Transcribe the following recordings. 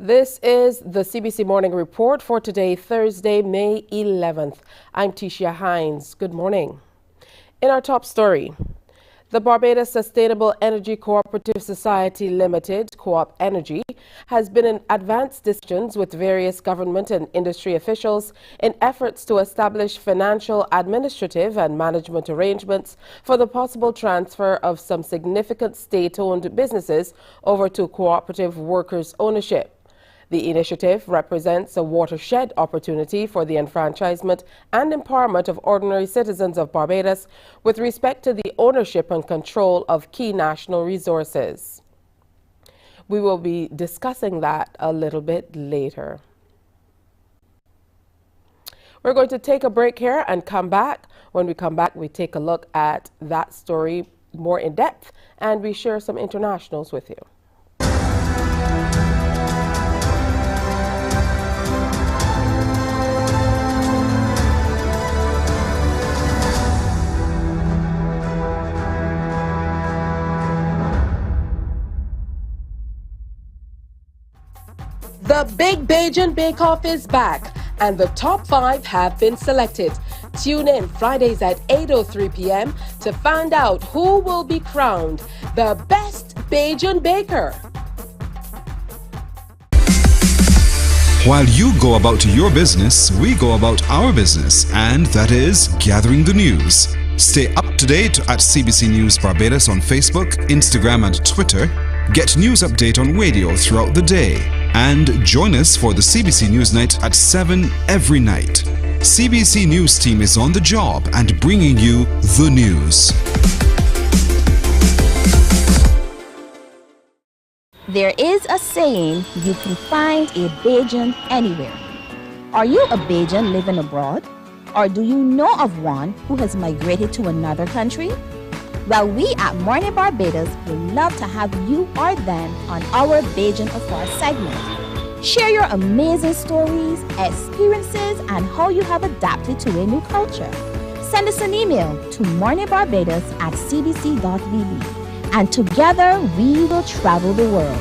This is the CBC Morning Report for today, Thursday, May 11th. I'm Tisha Hines. Good morning. In our top story, the Barbados Sustainable Energy Cooperative Society Limited, Co-op Energy, has been in advanced discussions with various government and industry officials in efforts to establish financial, administrative and management arrangements for the possible transfer of some significant state-owned businesses over to cooperative workers' ownership. The initiative represents a watershed opportunity for the enfranchisement and empowerment of ordinary citizens of Barbados with respect to the ownership and control of key national resources. We will be discussing that a little bit later. We're going to take a break here and come back. When we come back, we take a look at that story more in depth and we share some internationals with you. The Big Bajan Bake Off is back, and the top 5 have been selected. Tune in Fridays at 8:03 p.m. to find out who will be crowned the best Bajan baker. While you go about your business, we go about our business, and that is gathering the news. Stay up to date at CBC News Barbados on Facebook, Instagram and Twitter. Get news update on radio throughout the day. And join us for the CBC News Night at 7 every night. CBC News team is on the job and bringing you the news. There is a saying, you can find a Bajan anywhere. Are you a Bajan living abroad? Or do you know of one who has migrated to another country? Well, we at Mornin Barbados would love to have you or them on our Bajan Afar segment. Share your amazing stories, experiences, and how you have adapted to a new culture. Send us an email to morninbarbados@cbc.vb, and together we will travel the world.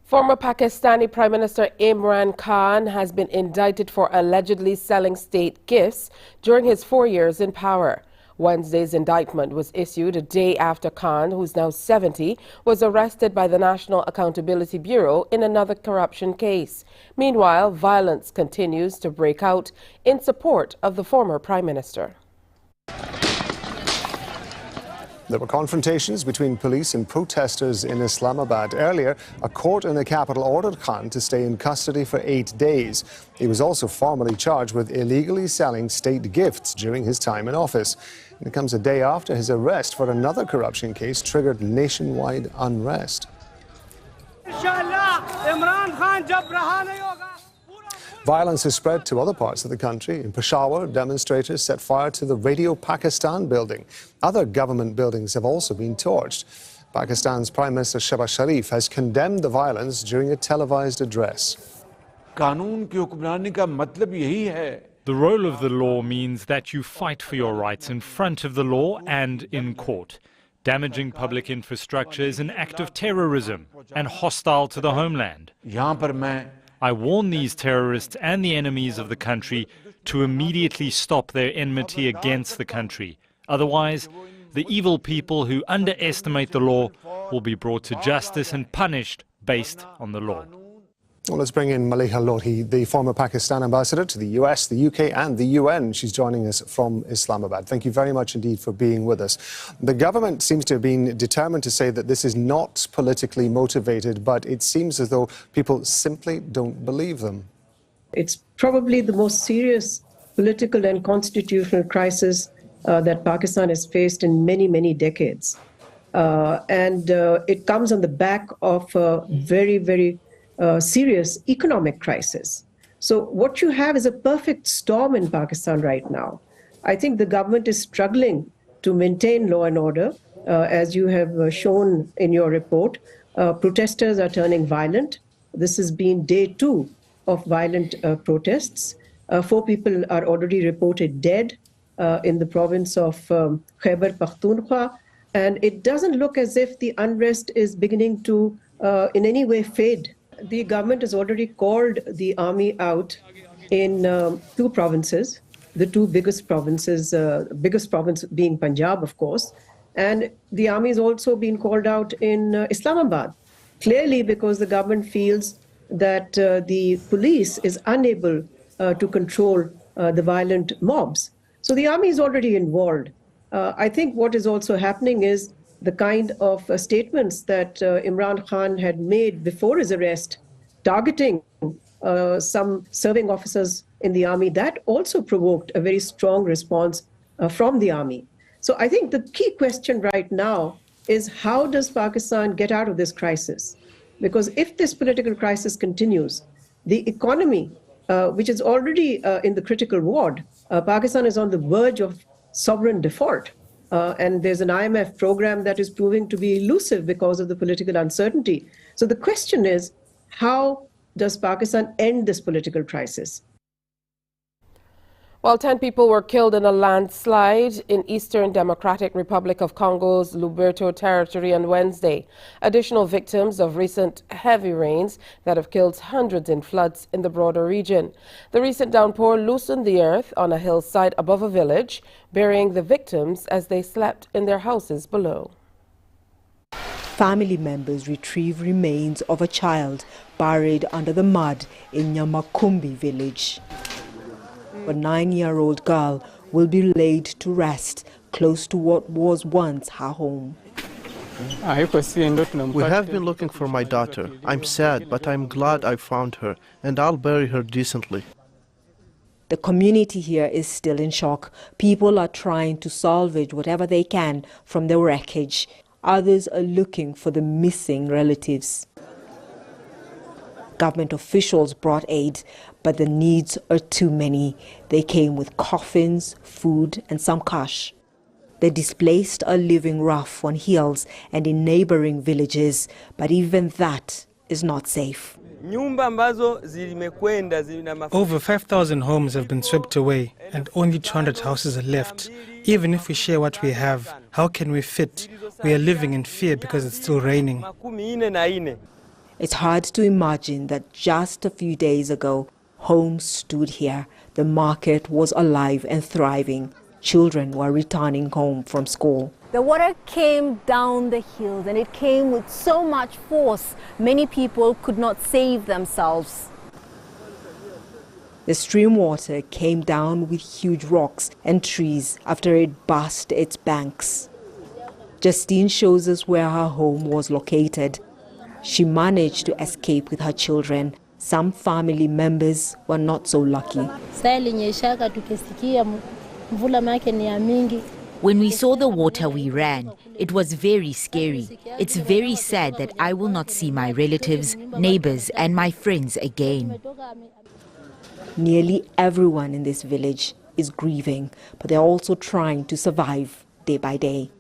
Former Pakistani Prime Minister Imran Khan has been indicted for allegedly selling state gifts during his 4 years in power. Wednesday's indictment was issued a day after Khan, who's now 70, was arrested by the National Accountability Bureau in another corruption case. Meanwhile, violence continues to break out in support of the former Prime Minister. There were confrontations between police and protesters in Islamabad. Earlier, a court in the capital ordered Khan to stay in custody for 8 days. He was also formally charged with illegally selling state gifts during his time in office. And it comes a day after his arrest for another corruption case triggered nationwide unrest. Violence has spread to other parts of the country. In Peshawar, demonstrators set fire to the Radio Pakistan building. Other government buildings have also been torched. Pakistan's Prime Minister Shehbaz Sharif has condemned the violence during a televised address. The role of the law means that you fight for your rights in front of the law and in court. Damaging public infrastructure is an act of terrorism and hostile to the homeland. I warn these terrorists and the enemies of the country to immediately stop their enmity against the country. Otherwise, the evil people who underestimate the law will be brought to justice and punished based on the law. Well, let's bring in Maliha Lodhi, the former Pakistan ambassador to the US, the UK and the UN. She's joining us from Islamabad. Thank you very much indeed for being with us. The government seems to have been determined to say that this is not politically motivated, but it seems as though people simply don't believe them. It's probably the most serious political and constitutional crisis that Pakistan has faced in many, many decades. It comes on the back of a very, very serious economic crisis. So what you have is a perfect storm in Pakistan right now. I think the government is struggling to maintain law and order, as you have shown in your report. Protesters are turning violent. This has been day 2 of violent protests. 4 people are already reported dead in the province of Khyber Pakhtunkhwa, and it doesn't look as if the unrest is beginning to in any way fade. The government has already called the army out in 2 provinces, the 2 biggest provinces, biggest province being Punjab, of course, and the army has also been called out in Islamabad, clearly because the government feels that the police is unable to control the violent mobs. So the army is already involved. I think what is also happening is the kind of statements that Imran Khan had made before his arrest, targeting some serving officers in the army, that also provoked a very strong response from the army. So I think the key question right now is, how does Pakistan get out of this crisis? Because if this political crisis continues, the economy, which is already in the critical ward, Pakistan is on the verge of sovereign default. And there's an IMF program that is proving to be elusive because of the political uncertainty. So the question is, how does Pakistan end this political crisis? Well, 10 people were killed in a landslide in Eastern Democratic Republic of Congo's Lubero territory on Wednesday. Additional victims of recent heavy rains that have killed hundreds in floods in the broader region. The recent downpour loosened the earth on a hillside above a village, burying the victims as they slept in their houses below. Family members retrieve remains of a child buried under the mud in Nyamakumbi village. A 9-year-old girl will be laid to rest close to what was once her home. We have been looking for my daughter. I'm sad, but I'm glad I found her, and I'll bury her decently. The community here is still in shock. People are trying to salvage whatever they can from the wreckage. Others are looking for the missing relatives. Government officials brought aid, but the needs are too many. They came with coffins, food, and some cash. The displaced are living rough on hills and in neighboring villages, but even that is not safe. Over 5,000 homes have been swept away, and only 200 houses are left. Even if we share what we have, how can we fit? We are living in fear because it's still raining. It's hard to imagine that just a few days ago, homes stood here. The market was alive and thriving. Children were returning home from school. The water came down the hills, and it came with so much force, many people could not save themselves. The stream water came down with huge rocks and trees after it burst its banks. Justine shows us where her home was located. She managed to escape with her children. Some family members were not so lucky. When we saw the water, we ran. It was very scary. It's very sad that I will not see my relatives, neighbors, and my friends again. Nearly everyone in this village is grieving, but they're also trying to survive day by day.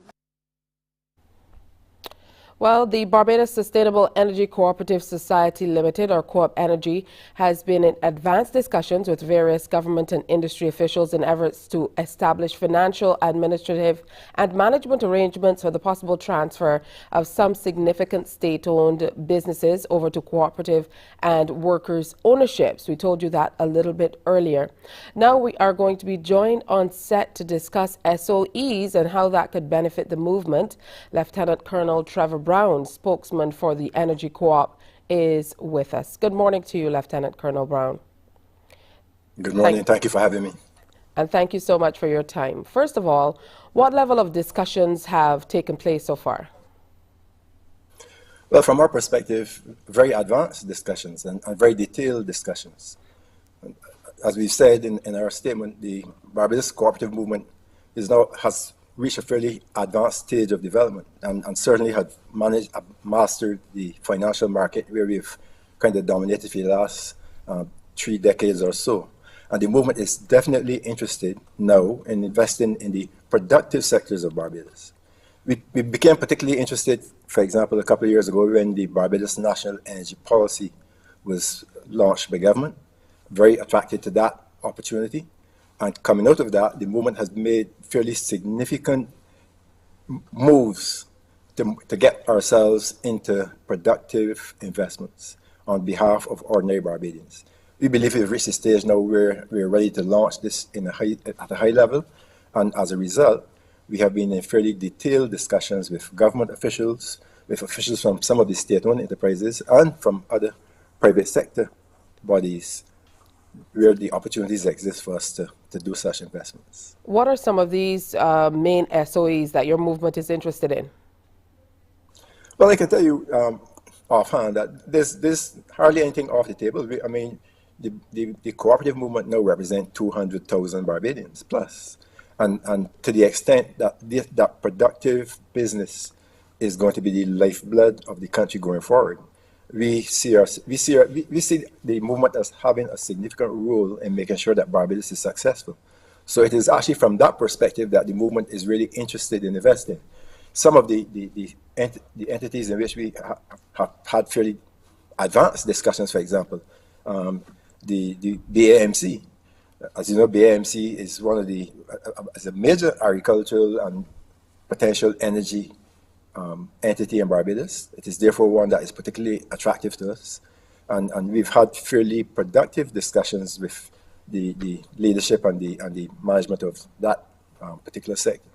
Well, the Barbados Sustainable Energy Cooperative Society Limited, or Co-op Energy, has been in advanced discussions with various government and industry officials in efforts to establish financial, administrative and management arrangements for the possible transfer of some significant state-owned businesses over to cooperative and workers' ownerships. We told you that a little bit earlier. Now we are going to be joined on set to discuss SOEs and how that could benefit the movement. Lieutenant Colonel Trevor Brown, spokesman for the Energy Co-op, is with us. Good morning to you, Lieutenant Colonel Brown. Good morning. Thank you for having me. And thank you so much for your time. First of all, what level of discussions have taken place so far? Well, from our perspective, very advanced discussions and very detailed discussions. As we said in our statement, the Barbados cooperative movement has reached a fairly advanced stage of development and certainly had mastered the financial market, where we've kind of dominated for the last 3 decades or so. And the movement is definitely interested now in investing in the productive sectors of Barbados. We became particularly interested, for example, a couple of years ago when the Barbados National Energy Policy was launched by government, very attracted to that opportunity. And coming out of that, the movement has made fairly significant moves to get ourselves into productive investments on behalf of ordinary Barbadians. We believe we've reached a stage now where we're ready to launch this at a high level, and as a result, we have been in fairly detailed discussions with government officials, with officials from some of the state-owned enterprises and from other private sector bodies where the opportunities exist for us to do such investments. What are some of these main SOEs that your movement is interested in? Well, I can tell you offhand that there's hardly anything off the table. I mean, the cooperative movement now represents 200,000 Barbadians plus. And to the extent that that productive business is going to be the lifeblood of the country going forward, we see the movement as having a significant role in making sure that Barbados is successful. So it is actually from that perspective that the movement is really interested in investing. Some of the entities in which we have had fairly advanced discussions, for example, the BAMC. As you know, BAMC is one of is a major agricultural and potential energy entity in Barbados. It is therefore one that is particularly attractive to us. And we've had fairly productive discussions with the leadership and the management of that particular sector.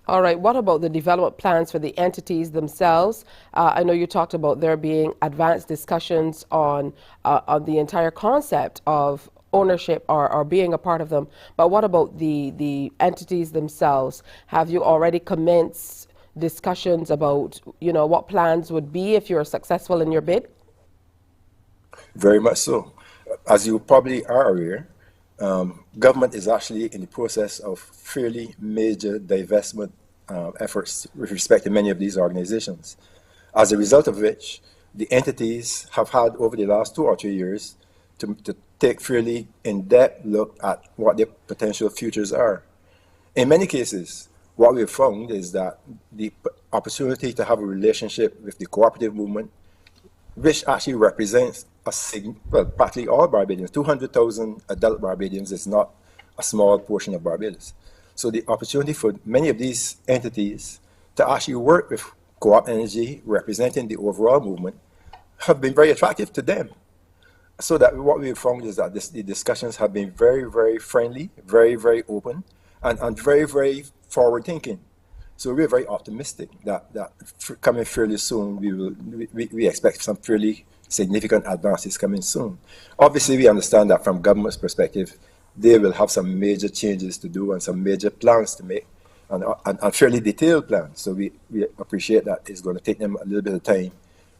All right, what about the development plans for the entities themselves? I know you talked about there being advanced discussions on the entire concept of ownership or being a part of them, but what about the entities themselves? Have you already commenced discussions about, what plans would be if you're successful in your bid? Very much so. As you probably are aware, government is actually in the process of fairly major divestment efforts with respect to many of these organizations. As a result of which, the entities have had over the last 2 or 3 years to take fairly in-depth look at what their potential futures are. In many cases, what we've found is that the opportunity to have a relationship with the cooperative movement, which actually represents practically all Barbadians, 200,000 adult Barbadians is not a small portion of Barbados. So the opportunity for many of these entities to actually work with Co-op Energy representing the overall movement have been very attractive to them. So that what we've found is that the discussions have been very, very friendly, very, very open, and very, very forward-thinking. So we're very optimistic that coming fairly soon, we expect some fairly significant advances coming soon. Obviously, we understand that from government's perspective, they will have some major changes to do and some major plans to make, and fairly detailed plans. So we appreciate that it's going to take them a little bit of time,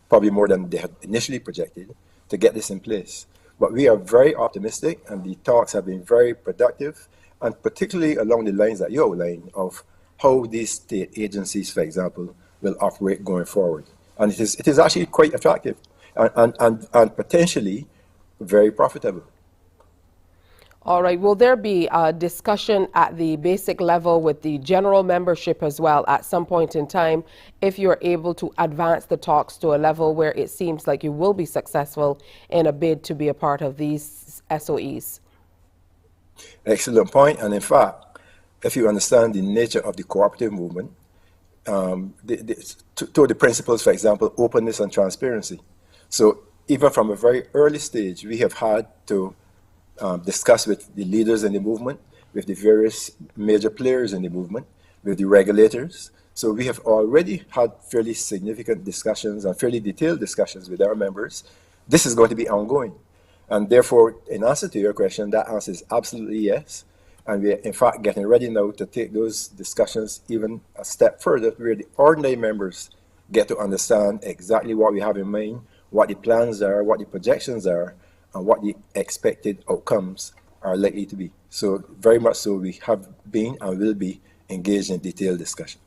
probably more than they had initially projected, to get this in place. But we are very optimistic, and the talks have been very productive, and particularly along the lines that you outlined of how these state agencies, for example, will operate going forward. And it is actually quite attractive and potentially very profitable. All right, will there be a discussion at the basic level with the general membership as well at some point in time if you're able to advance the talks to a level where it seems like you will be successful in a bid to be a part of these SOEs? Excellent point. And in fact, if you understand the nature of the cooperative movement, two of the principles, for example, openness and transparency. So even from a very early stage, we have had to discuss with the leaders in the movement, with the various major players in the movement, with the regulators. So we have already had fairly significant discussions and fairly detailed discussions with our members. This is going to be ongoing. And therefore, in answer to your question, that answer is absolutely yes. And we are, in fact, getting ready now to take those discussions even a step further, where the ordinary members get to understand exactly what we have in mind, what the plans are, what the projections are, and what the expected outcomes are likely to be. So very much so, we have been and will be engaged in detailed discussions.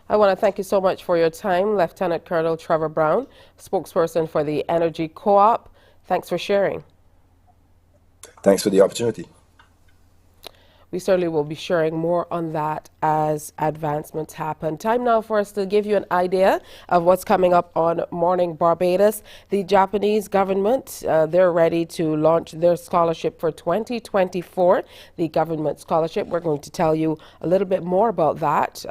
I want to thank you so much for your time, Lieutenant Colonel Trevor Brown, spokesperson for the Energy Co-op. Thanks for sharing. Thanks for the opportunity. we certainly will be sharing more on that as advancements happen. Time now for us to give you an idea of what's coming up on Morning Barbados. The Japanese government, they're ready to launch their scholarship for 2024, the government scholarship. We're going to tell you a little bit more about that.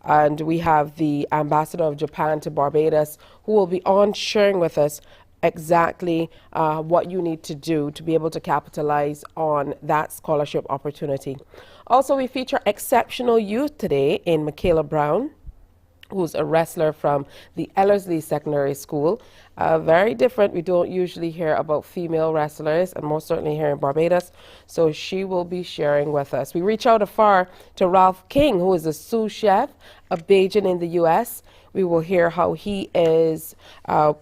And we have the ambassador of Japan to Barbados who will be on sharing with us exactly what you need to do to be able to capitalize on that scholarship opportunity. Also, we feature exceptional youth today in Michaela Brown, who's a wrestler from the Ellerslie Secondary School. Very different. We don't usually hear about female wrestlers, and most certainly here in Barbados. So she will be sharing with us. We reach out afar to Ralph King, who is a sous chef of Beijing in the U.S. We will hear how he is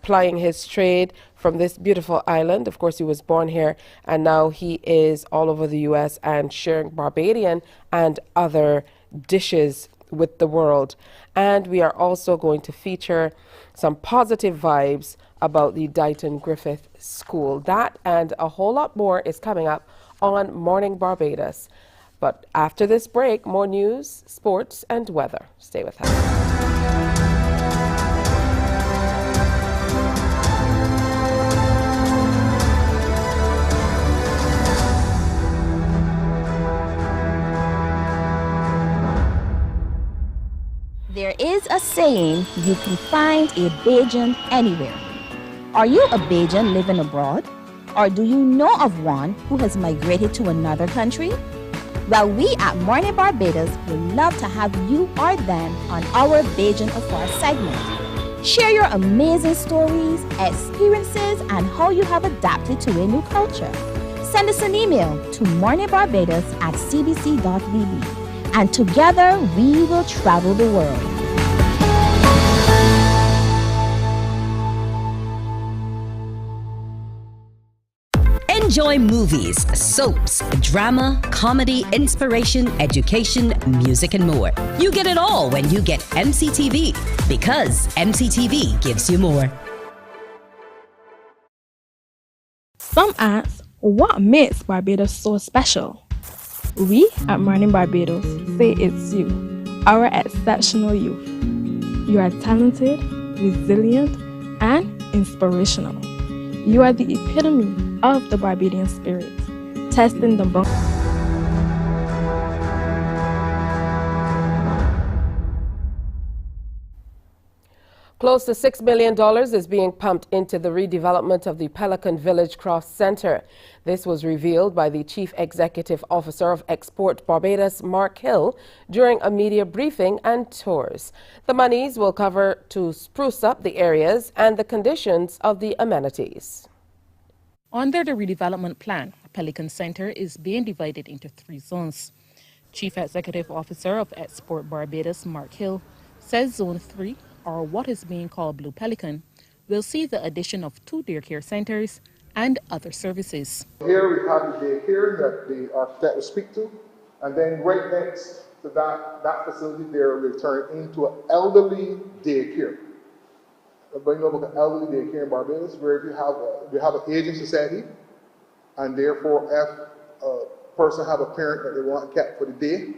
plying his trade from this beautiful island. Of course, he was born here, and now he is all over the U.S. and sharing Barbadian and other dishes with the world. And we are also going to feature some positive vibes about the Dighton Griffith School. That and a whole lot more is coming up on Morning Barbados. But after this break, more news, sports, and weather. Stay with us. There is a saying, you can find a Bajan anywhere. Are you a Bajan living abroad? Or do you know of one who has migrated to another country? Well, we at Mornin Barbados would love to have you or them on our Bajan Affair segment. Share your amazing stories, experiences, and how you have adapted to a new culture. Send us an email to morninbarbados@cbc.bb. And together we will travel the world. Enjoy movies, soaps, drama, comedy, inspiration, education, music, and more. You get it all when you get MCTV, because MCTV gives you more. Some ask, what makes Barbados so special? We at Mornin Barbados say it's you, our exceptional youth. You are talented, resilient, and inspirational. You are the epitome of the Barbadian spirit, testing the bones. Close to $6 million is being pumped into the redevelopment of the Pelican Village Cross Center. This was revealed by the Chief Executive Officer of Export Barbados, Mark Hill, during a media briefing and tours. The monies will cover to spruce up the areas and the conditions of the amenities. Under the redevelopment plan, Pelican Center is being divided into 3 zones. Chief Executive Officer of Export Barbados, Mark Hill, says Zone 3, or what is being called Blue Pelican, will see the addition of 2 daycare centers and other services. Here we have the daycare that the architect will speak to, and then right next to that facility there will turn into an elderly daycare. Everybody know about the elderly daycare in Barbados, where we have an aging society, and therefore if a person have a parent that they want kept for the day,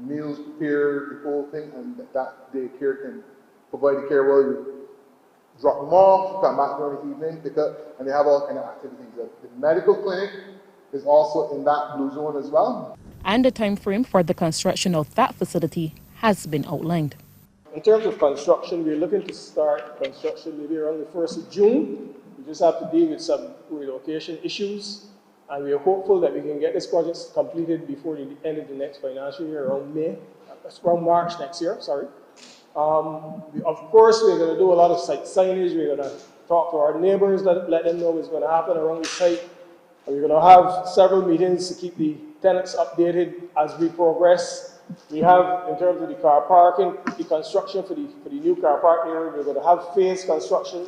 meals prepared, the whole thing, and that daycare can provide the care while you drop them off, come back during the evening, pick up, and they have all kind of activities. The medical clinic is also in that blue zone as well. And the time frame for the construction of that facility has been outlined. In terms of construction, we're looking to start construction maybe around the 1st of June. We just have to deal with some relocation issues, and we are hopeful that we can get this project completed before the end of the next financial year, around March next year, sorry. Of course, we're going to do a lot of site signage. We're going to talk to our neighbors, let them know what's going to happen around the site. And we're going to have several meetings to keep the tenants updated as we progress. We have, in terms of the car parking, the construction for the new car parking area, we're going to have phased construction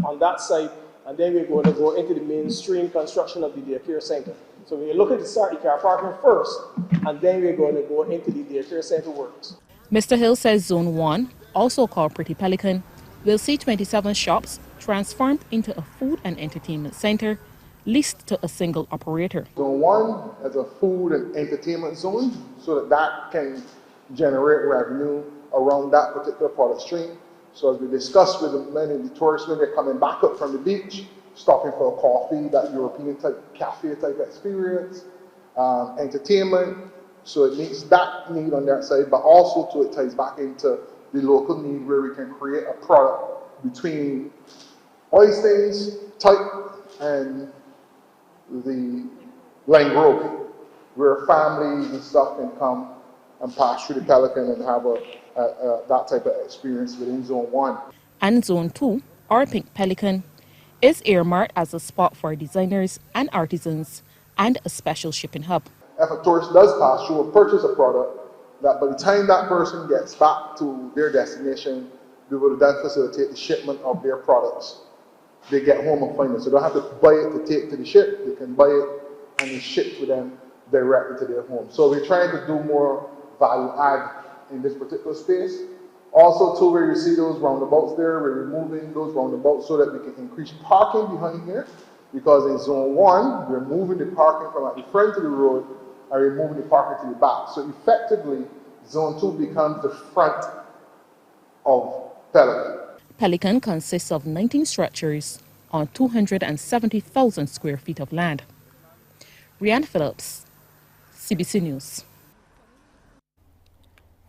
on that site, and then we're going to go into the mainstream construction of the daycare center. So we're looking to start the car parking first, and then we're going to go into the daycare center works. Mr. Hill says Zone 1, also called Pretty Pelican, will see 27 shops transformed into a food and entertainment center, leased to a single operator. Zone 1 as a food and entertainment zone, so that can generate revenue around that particular product stream. So as we discussed with many of the tourists when they're coming back up from the beach, stopping for a coffee, that European type cafe type experience, entertainment. So it meets that need on that side, but also it ties back into the local need where we can create a product between oil stains type and the Langrove, where families and stuff can come and pass through the Pelican and have that type of experience within Zone 1. And Zone 2, or Pink Pelican, is earmarked as a spot for designers and artisans and a special shipping hub. If a tourist does pass through or purchase a product, that by the time that person gets back to their destination, we will then facilitate the shipment of their products. They get home and find it. So they don't have to buy it to take to the ship. They can buy it and it's shipped to them directly to their home. So we're trying to do more value add in this particular space. Also, too, where you see those roundabouts there, we're removing those roundabouts so that we can increase parking behind here. Because in Zone 1, we're moving the parking from at the front of the road and we're moving the parking to the back. So effectively, Zone 2 becomes the front of Pelican. Pelican consists of 19 structures on 270,000 square feet of land. Rianne Phillips, CBC News.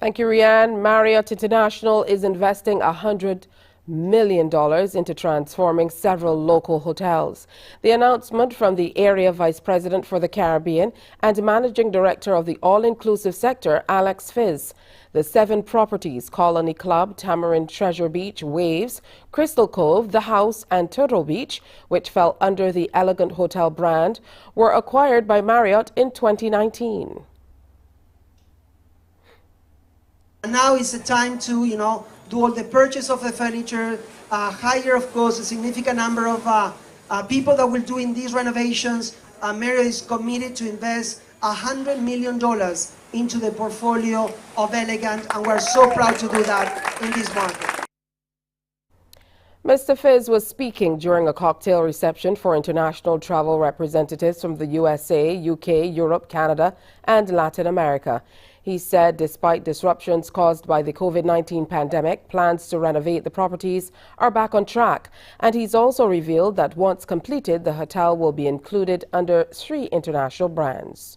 Thank you, Rianne. Marriott International is investing $100 million into transforming several local hotels. The announcement from the Area Vice President for the Caribbean and Managing Director of the All-Inclusive Sector, Alex Fizz. The 7 properties, Colony Club, Tamarind Treasure Beach, Waves, Crystal Cove, The House and Turtle Beach, which fell under the Elegant Hotel brand, were acquired by Marriott in 2019. And now is the time to, do all the purchase of the furniture, hire, of course, a significant number of people that will do in these renovations. Marriott is committed to invest $100 million into the portfolio of Elegant, and we're so proud to do that in this market. Mr. Fizz was speaking during a cocktail reception for international travel representatives from the USA, UK, Europe, Canada, and Latin America. He said despite disruptions caused by the COVID-19 pandemic, plans to renovate the properties are back on track. And he's also revealed that once completed, the hotel will be included under 3 international brands.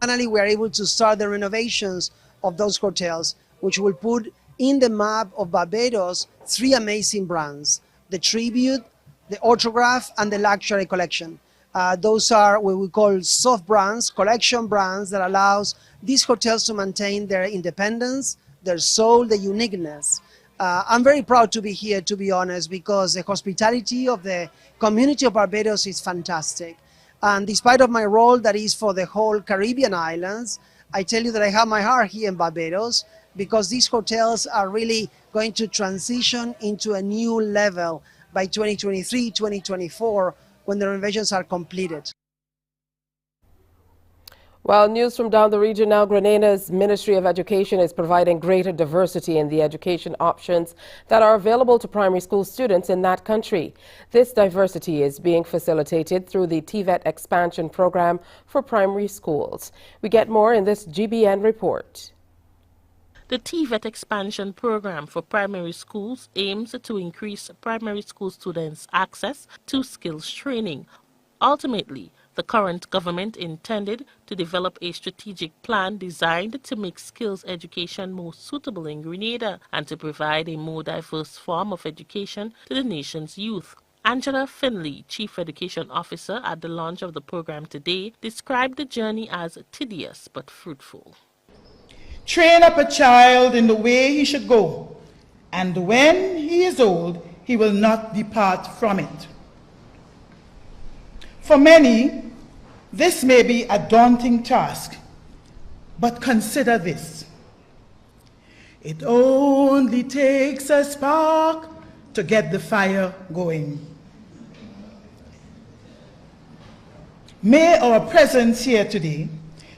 Finally, we are able to start the renovations of those hotels, which will put in the map of Barbados 3 amazing brands: the Tribute, the Autograph, and the Luxury Collection. Those are what we call soft brands, collection brands that allows these hotels to maintain their independence, their soul, their uniqueness. I'm very proud to be here, to be honest, because the hospitality of the community of Barbados is fantastic. And despite of my role that is for the whole Caribbean islands, I tell you that I have my heart here in Barbados, because these hotels are really going to transition into a new level by 2023, 2024, when the renovations are completed. Well, news from down the region now. Grenada's Ministry of Education is providing greater diversity in the education options that are available to primary school students in that country. This diversity is being facilitated through the TVET expansion program for primary schools. We get more in this GBN report. The TVET expansion program for primary schools aims to increase primary school students' access to skills training. Ultimately, the current government intended to develop a strategic plan designed to make skills education more suitable in Grenada and to provide a more diverse form of education to the nation's youth. Angela Finley, Chief Education Officer at the launch of the program today, described the journey as tedious but fruitful. Train up a child in the way he should go, and when he is old, he will not depart from it. For many, this may be a daunting task, but consider this. It only takes a spark to get the fire going. May our presence here today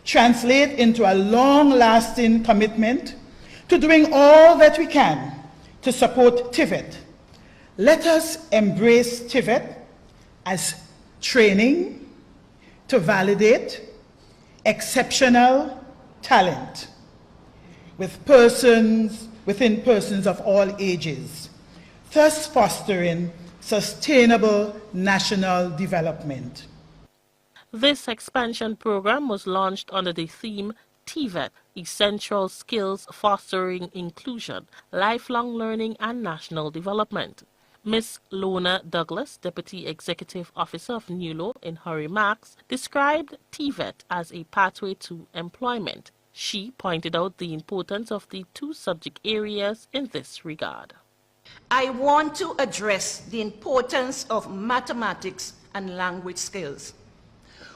translate into a long-lasting commitment to doing all that we can to support TVET. Let us embrace TVET as training to validate exceptional talent within persons of all ages, thus fostering sustainable national development. This expansion program was launched under the theme TVET, Essential Skills Fostering Inclusion, Lifelong Learning and National Development. Ms. Lona Douglas, Deputy Executive Officer of NULO, in her remarks, described TVET as a pathway to employment. She pointed out the importance of the two subject areas in this regard. I want to address the importance of mathematics and language skills,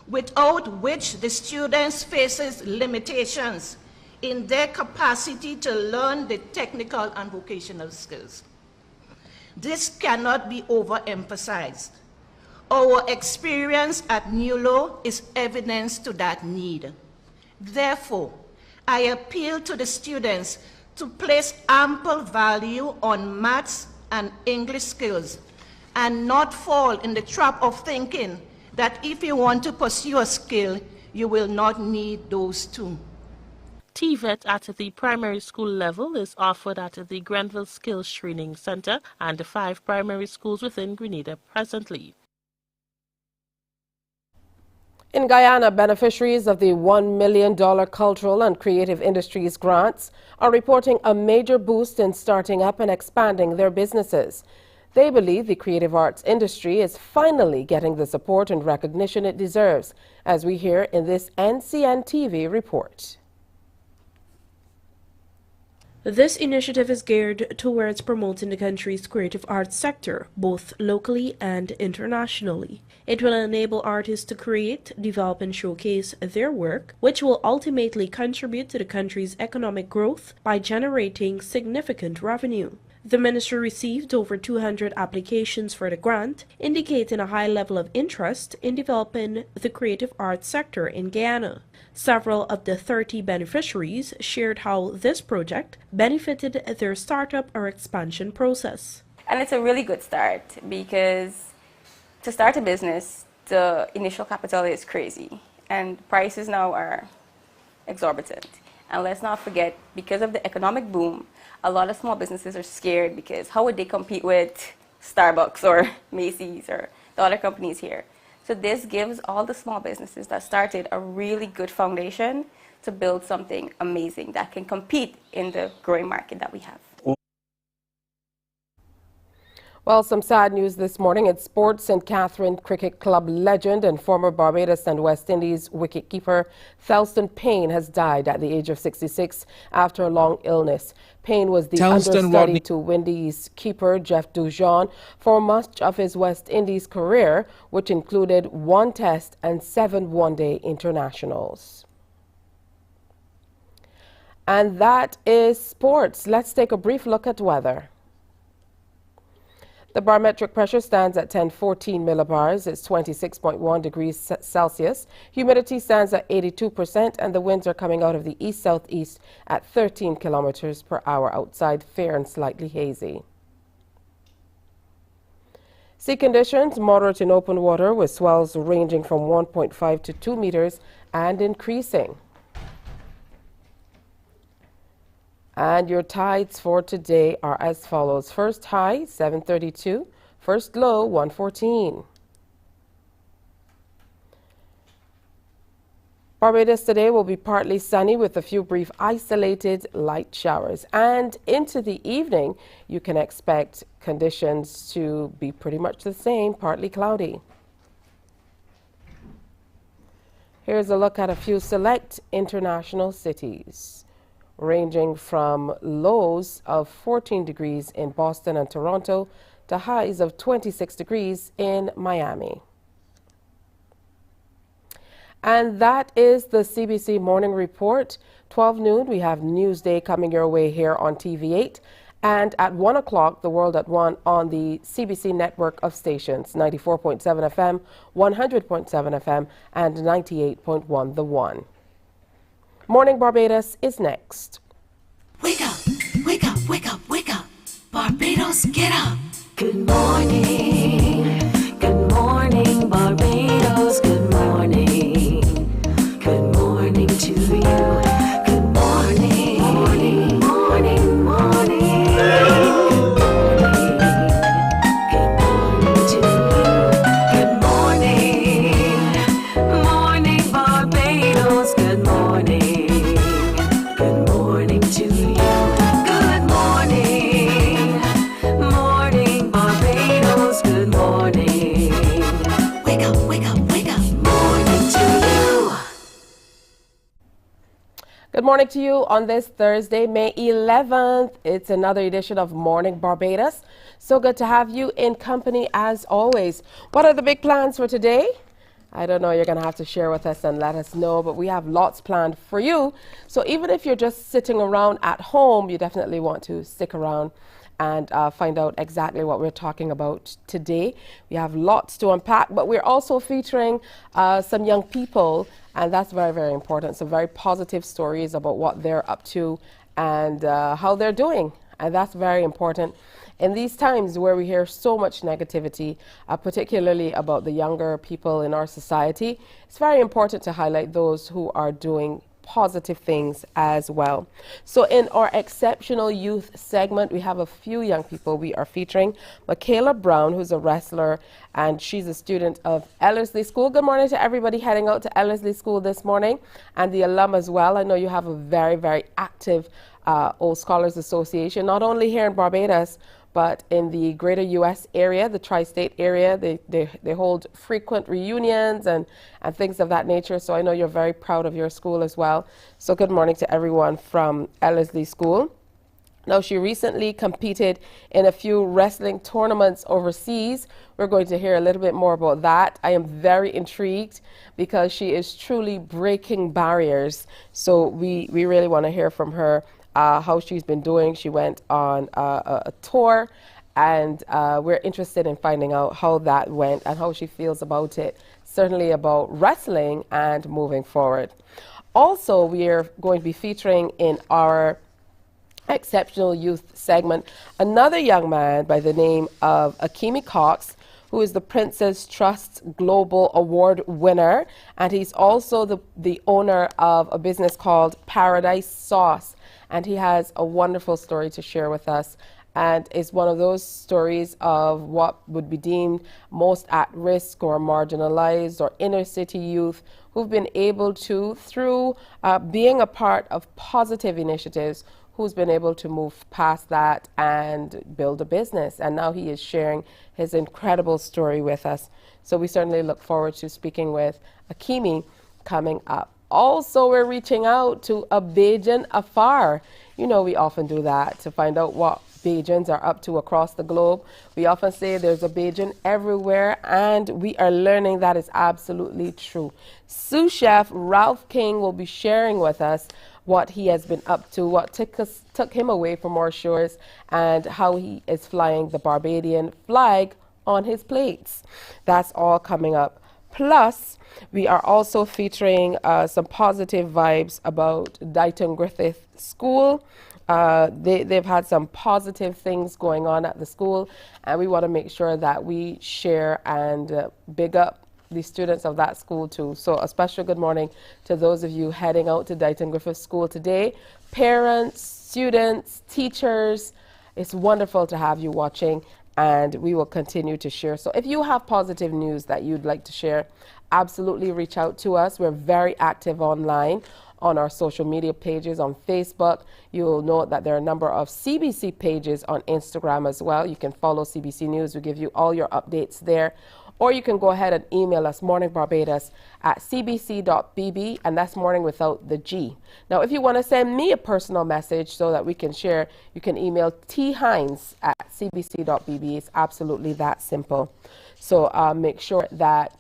without which the students faces limitations in their capacity to learn the technical and vocational skills. This cannot be overemphasized. Our experience at NULO is evidence to that need. Therefore, I appeal to the students to place ample value on maths and English skills and not fall in the trap of thinking that if you want to pursue a skill, you will not need those two. TVET at the primary school level is offered at the Grenville Skills Training Center and 5 primary schools within Grenada presently. In Guyana, beneficiaries of the $1 million Cultural and Creative Industries grants are reporting a major boost in starting up and expanding their businesses. They believe the creative arts industry is finally getting the support and recognition it deserves, as we hear in this NCN TV report. This initiative is geared towards promoting the country's creative arts sector, both locally and internationally. It will enable artists to create, develop, and showcase their work, which will ultimately contribute to the country's economic growth by generating significant revenue. The ministry received over 200 applications for the grant, indicating a high level of interest in developing the creative arts sector in Guyana. Several of the 30 beneficiaries shared how this project benefited their startup or expansion process. And it's a really good start because to start a business, the initial capital is crazy and prices now are exorbitant. And let's not forget, because of the economic boom, a lot of small businesses are scared because how would they compete with Starbucks or Macy's or the other companies here? So this gives all the small businesses that started a really good foundation to build something amazing that can compete in the growing market that we have. Well, some sad news this morning. It's Sports St. Catherine Cricket Club legend and former Barbados and West Indies wicketkeeper Thelston Payne has died at the age of 66 after a long illness. Payne was the understudy to Windies keeper Jeff Dujon for much of his West Indies career, which included 1 Test and 7 one-day internationals. And that is sports. Let's take a brief look at weather. The barometric pressure stands at 1014 millibars. It's 26.1 degrees Celsius. Humidity stands at 82%, and the winds are coming out of the east-southeast at 13 kilometers per hour. Outside, fair and slightly hazy. Sea conditions, moderate in open water with swells ranging from 1.5 to 2 meters and increasing. And your tides for today are as follows. First high, 732. First low, 114. Barbados today will be partly sunny with a few brief isolated light showers. And into the evening, you can expect conditions to be pretty much the same, partly cloudy. Here's a look at a few select international cities, ranging from lows of 14 degrees in Boston and Toronto to highs of 26 degrees in Miami. And that is the CBC Morning Report. 12 noon, we have Newsday coming your way here on TV8. And at 1 o'clock, The World at 1 on the CBC network of stations, 94.7 FM, 100.7 FM, and 98.1 The One. Morning Barbados is next. Wake up, wake up, wake up, wake up. Barbados, get up. Good morning Barbados. Barbados, good morning. Good morning to you. Good morning. Morning Barbados, good morning. Wake up, wake up, wake up. Morning to you. Good morning to you on this Thursday, May 11th. It's another edition of Morning Barbados. So good to have you in company as always. What are the big plans for today? I don't know, you're going to have to share with us and let us know, but we have lots planned for you. So even if you're just sitting around at home, you definitely want to stick around and find out exactly what we're talking about today. We have lots to unpack, but we're also featuring some young people, and that's very, very important. Some very positive stories about what they're up to and how they're doing, and that's very important. In these times where we hear so much negativity, particularly about the younger people in our society, it's very important to highlight those who are doing positive things as well. So in our exceptional youth segment, we have a few young people we are featuring. Michaela Brown, who's a wrestler, and she's a student of Ellerslie School. Good morning to everybody heading out to Ellerslie School this morning, and the alum as well. I know you have a very, very active Old Scholars Association, not only here in Barbados, but in the greater U.S. area, the tri-state area. They hold frequent reunions and things of that nature. So I know you're very proud of your school as well. So good morning to everyone from Ellerslie School. Now, she recently competed in a few wrestling tournaments overseas. We're going to hear a little bit more about that. I am very intrigued because she is truly breaking barriers. So we really want to hear from her how she's been doing. She went on a tour, and we're interested in finding out how that went and how she feels about it, certainly about wrestling and moving forward. Also, we are going to be featuring in our exceptional youth segment another young man by the name of Akimi Cox, who is the Princess Trust Global Award winner, and he's also the owner of a business called Paradise Sauce. And he has a wonderful story to share with us, and it's one of those stories of what would be deemed most at risk or marginalized or inner city youth who've been able to, through being a part of positive initiatives, who's been able to move past that and build a business. And now he is sharing his incredible story with us. So we certainly look forward to speaking with Akimi coming up. Also, we're reaching out to a Bajan afar. You know, we often do that to find out what Bajans are up to across the globe. We often say there's a Bajan everywhere, and we are learning that is absolutely true. Sous Chef Ralph King will be sharing with us what he has been up to, what took him away from our shores, and how he is flying the Barbadian flag on his plates. That's all coming up. Plus, we are also featuring some positive vibes about Dighton Griffith School. They've had some positive things going on at the school, and we want to make sure that we share and big up the students of that school too. So a special good morning to those of you heading out to Dighton Griffith School today. Parents, students, teachers, it's wonderful to have you watching, and we will continue to share. So if you have positive news that you'd like to share, absolutely reach out to us. We're very active online on our social media pages on Facebook. You'll note that there are a number of CBC pages on Instagram as well. You can follow CBC News. We give you all your updates there. Or you can go ahead and email us, morningbarbados@cbc.bb, and that's morning without the G. Now, if you want to send me a personal message so that we can share, you can email thines@cbc.bb. It's absolutely that simple. So make sure that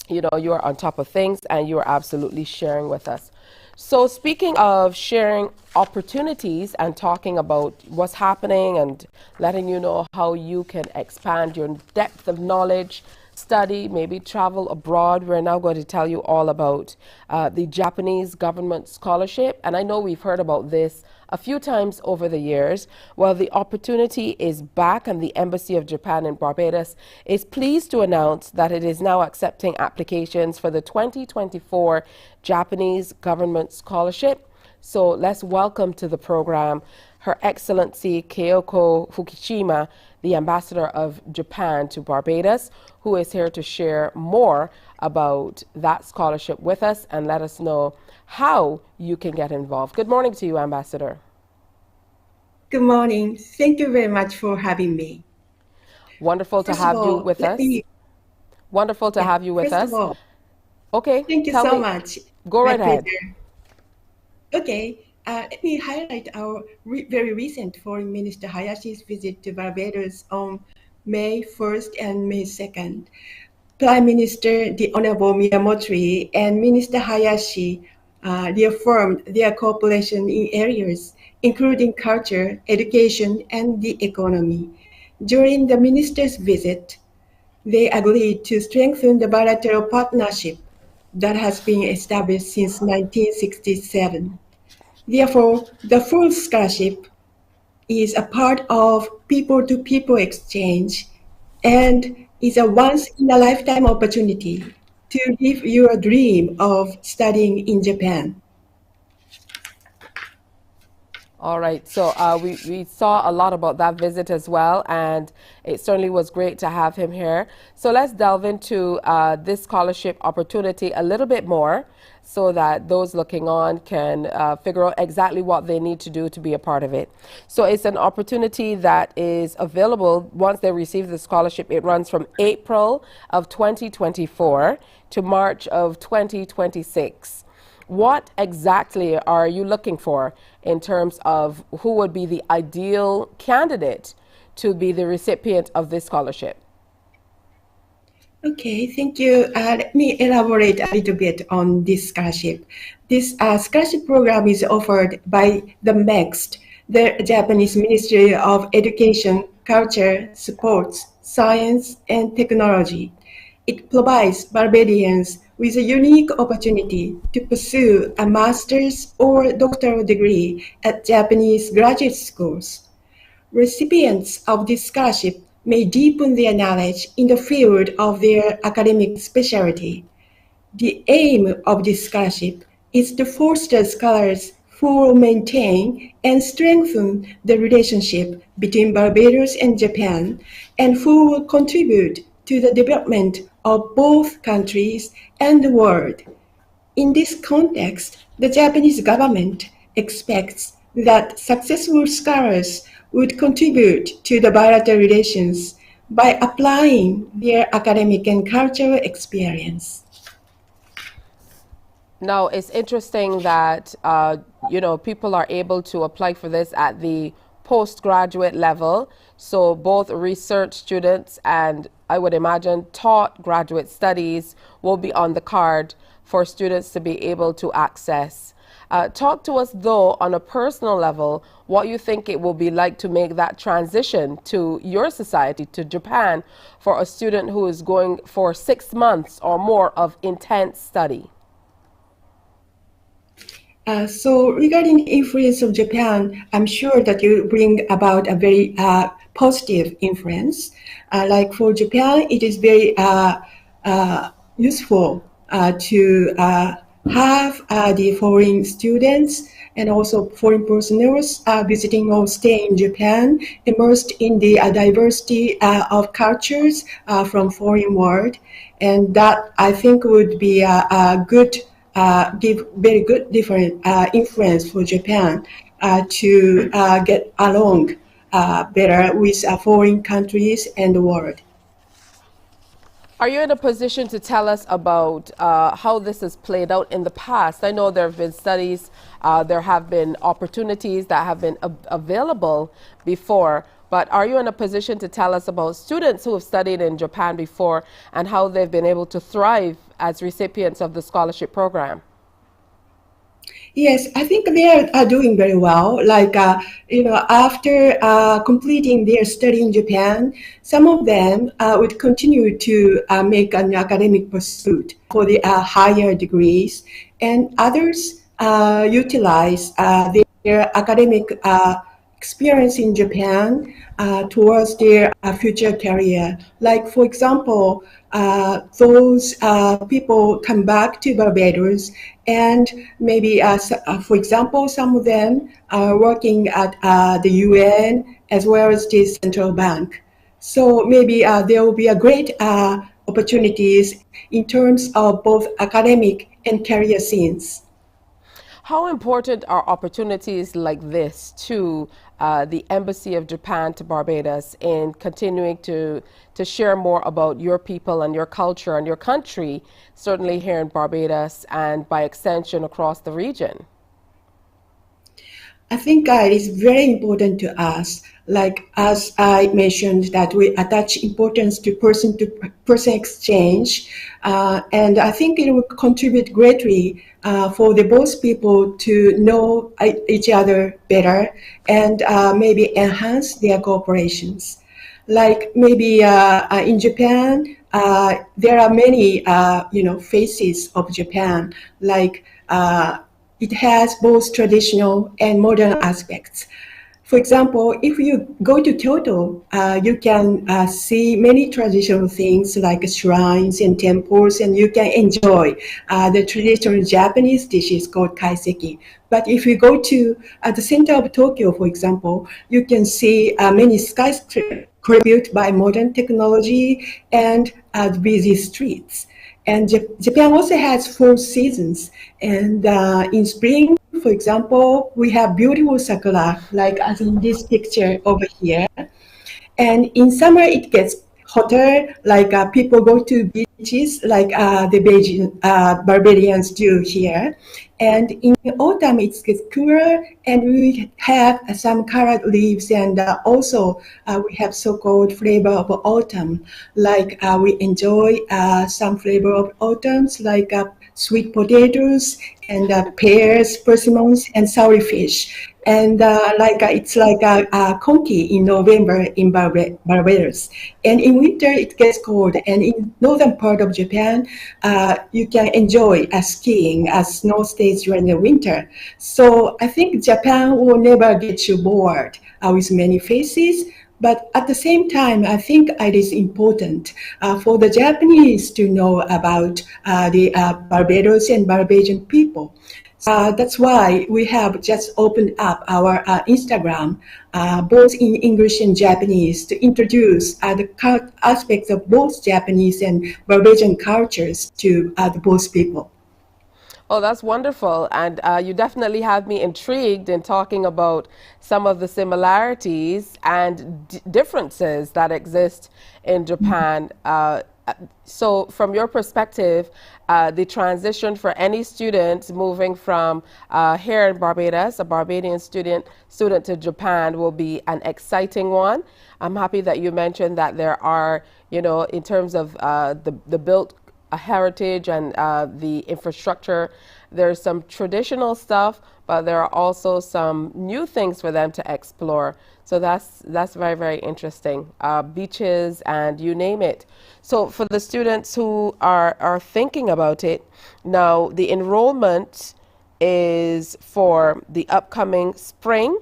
you know you are on top of things and you are absolutely sharing with us. So speaking of sharing opportunities and talking about what's happening and letting you know how you can expand your depth of knowledge, study, maybe travel abroad, we're now going to tell you all about the Japanese government scholarship. And I know we've heard about this a few times over the years. Well, the opportunity is back, and the Embassy of Japan in Barbados is pleased to announce that it is now accepting applications for the 2024 Japanese government scholarship. So let's welcome to the program Her Excellency Keiko Fukushima, the Ambassador of Japan to Barbados, who is here to share more about that scholarship with us and let us know how you can get involved. Good morning to you, Ambassador. Good morning. Thank you very much for having me. Wonderful to have you with us. Wonderful to have you with us. First of all, okay. Thank you so much. Go right ahead. Okay. Let me highlight our very recent Foreign Minister Hayashi's visit to Barbados on May 1st and May 2nd. Prime Minister the Honorable Miyamoto and Minister Hayashi reaffirmed their cooperation in areas including culture, education, and the economy. During the ministers' visit, they agreed to strengthen the bilateral partnership that has been established since 1967. Therefore, the full scholarship is a part of people-to-people exchange and is a once-in-a-lifetime opportunity to live your dream of studying in Japan. All right, so we saw a lot about that visit as well, and it certainly was great to have him here. So let's delve into this scholarship opportunity a little bit more so that those looking on can figure out exactly what they need to do to be a part of it. So it's an opportunity that is available once they receive the scholarship. It runs from April of 2024 to March of 2026. What exactly are you looking for in terms of who would be the ideal candidate to be the recipient of this scholarship? Okay, thank you. Let me elaborate a little bit on this scholarship. This scholarship program is offered by the MEXT, the Japanese Ministry of Education, Culture, Sports, Science, and Technology. It provides Barbadians with a unique opportunity to pursue a master's or doctoral degree at Japanese graduate schools. Recipients of this scholarship may deepen their knowledge in the field of their academic specialty. The aim of this scholarship is to foster scholars who will maintain and strengthen the relationship between Barbados and Japan, and who will contribute to the development of both countries and the world. In this context, the Japanese government expects that successful scholars would contribute to the bilateral relations by applying their academic and cultural experience. Now, it's interesting that, people are able to apply for this at the postgraduate level. So both research students and, I would imagine, taught graduate studies will be on the card for students to be able to access. Talk to us, though, on a personal level, what you think it will be like to make that transition to your society, to Japan, for a student who is going for 6 months or more of intense study. So regarding the influence of Japan, I'm sure that you bring about a very positive influence. Like for Japan, it is very useful to have the foreign students and also foreign personnel visiting or staying in Japan, immersed in the diversity of cultures from foreign world. And that, I think, would be a good give very good different influence for Japan to get along better with foreign countries and the world. Are you in a position to tell us about how this has played out in the past? I know there have been studies, there have been opportunities that have been available before, but are you in a position to tell us about students who have studied in Japan before and how they've been able to thrive as recipients of the scholarship program? Yes, I think they are doing very well. Like, after completing their study in Japan, some of them would continue to make an academic pursuit for the higher degrees, and others utilize their academic experience in Japan towards their future career. Like, for example, those people come back to Barbados and maybe, for example, some of them are working at the UN as well as the central bank. So maybe there will be a great opportunities in terms of both academic and career scenes. How important are opportunities like this to the Embassy of Japan to Barbados in continuing to share more about your people and your culture and your country, certainly here in Barbados and by extension across the region? I think it is very important to us. Like, as I mentioned, that we attach importance to person exchange, and I think it will contribute greatly for the both people to know each other better and maybe enhance their cooperations. Like, maybe in Japan, there are many faces of Japan. Like, it has both traditional and modern aspects. For example, if you go to Kyoto, you can see many traditional things like shrines and temples, and you can enjoy the traditional Japanese dishes called kaiseki. But if you go to the center of Tokyo, for example, you can see many skyscrapers built by modern technology and busy streets. And Japan also has 4 seasons. And in spring, for example, we have beautiful sakura, like as in this picture over here. And in summer, it gets hotter, like people go to beaches, like the Barbadians do here. And in autumn, it gets cooler, and we have some colored leaves, and also we have so-called flavor of autumn. Like we enjoy some flavor of autumns, like sweet potatoes and pears, persimmons, and sour fish. And it's like a conky in November in Barbados. And in winter, it gets cold. And in northern part of Japan, you can enjoy skiing as snow stays during the winter. So I think Japan will never get you bored with many faces. But at the same time, I think it is important for the Japanese to know about the Barbados and Barbadian people. That's why we have just opened up our Instagram, both in English and Japanese, to introduce the aspects of both Japanese and Barbadian cultures to both people. Oh, that's wonderful. And you definitely have me intrigued in talking about some of the similarities and differences that exist in Japan. So from your perspective, the transition for any student moving from here in Barbados, a Barbadian student to Japan, will be an exciting one. I'm happy that you mentioned that there are, in terms of the built heritage and the infrastructure, there's some traditional stuff, but there are also some new things for them to explore. So that's very, very interesting. Beaches and you name it. So for the students who are thinking about it, now the enrollment is for the upcoming spring.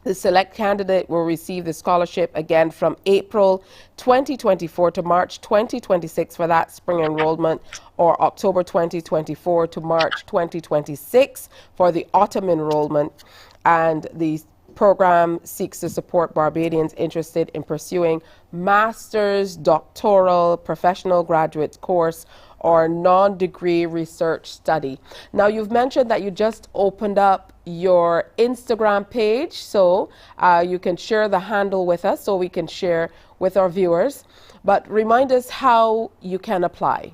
The select candidate will receive the scholarship again from April 2024 to March 2026 for that spring enrollment, or October 2024 to March 2026 for the autumn enrollment. And the program seeks to support Barbadians interested in pursuing master's, doctoral, professional graduate course, or non-degree research study. Now, you've mentioned that you just opened up your Instagram page, so you can share the handle with us so we can share with our viewers. But remind us how you can apply.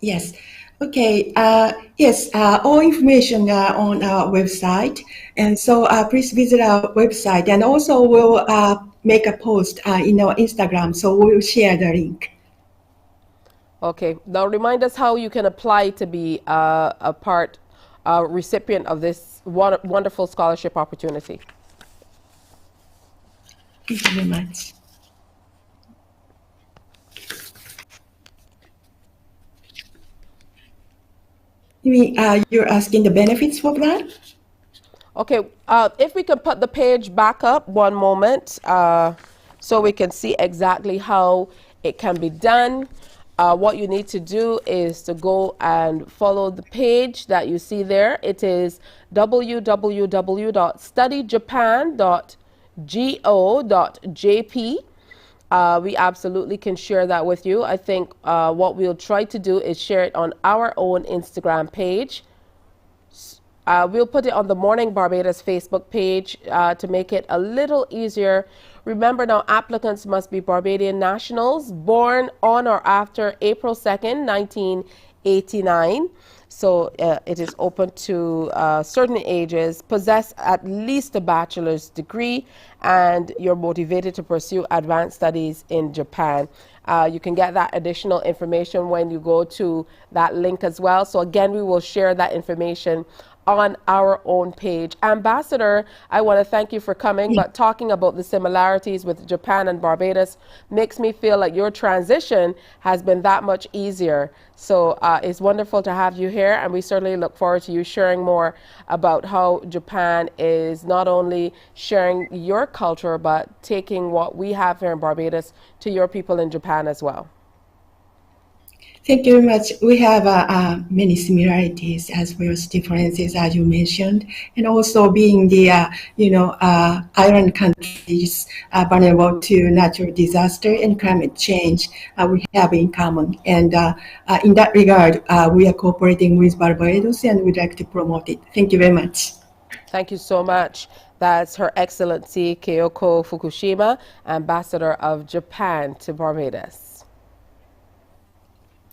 Yes. Okay. Yes. All information on our website, and so please visit our website, and also we'll make a post in our Instagram, so we'll share the link. Okay. Now remind us how you can apply to be a recipient of this wonderful scholarship opportunity. Thank you very much. You mean you're asking the benefits for that? Okay, if we can put the page back up one moment so we can see exactly how it can be done. What you need to do is to go and follow the page that you see there. It is www.studyjapan.go.jp. We absolutely can share that with you. I think what we'll try to do is share it on our own Instagram page. We'll put it on the Morning Barbados Facebook page to make it a little easier. Remember now, applicants must be Barbadian nationals born on or after April 2nd, 1989. So it is open to certain ages, possess at least a bachelor's degree, and you're motivated to pursue advanced studies in Japan. You can get that additional information when you go to that link as well. So again, we will share that information on our own page. Ambassador, I want to thank you for coming, but talking about the similarities with Japan and Barbados makes me feel like your transition has been that much easier. So it's wonderful to have you here, and we certainly look forward to you sharing more about how Japan is not only sharing your culture, but taking what we have here in Barbados to your people in Japan as well. Thank you very much. We have many similarities as well as differences, as you mentioned, and also being the island countries vulnerable to natural disaster and climate change, we have in common. And in that regard, we are cooperating with Barbados, and we'd like to promote it. Thank you very much. Thank you so much. That's Her Excellency Keiko Fukushima, Ambassador of Japan to Barbados.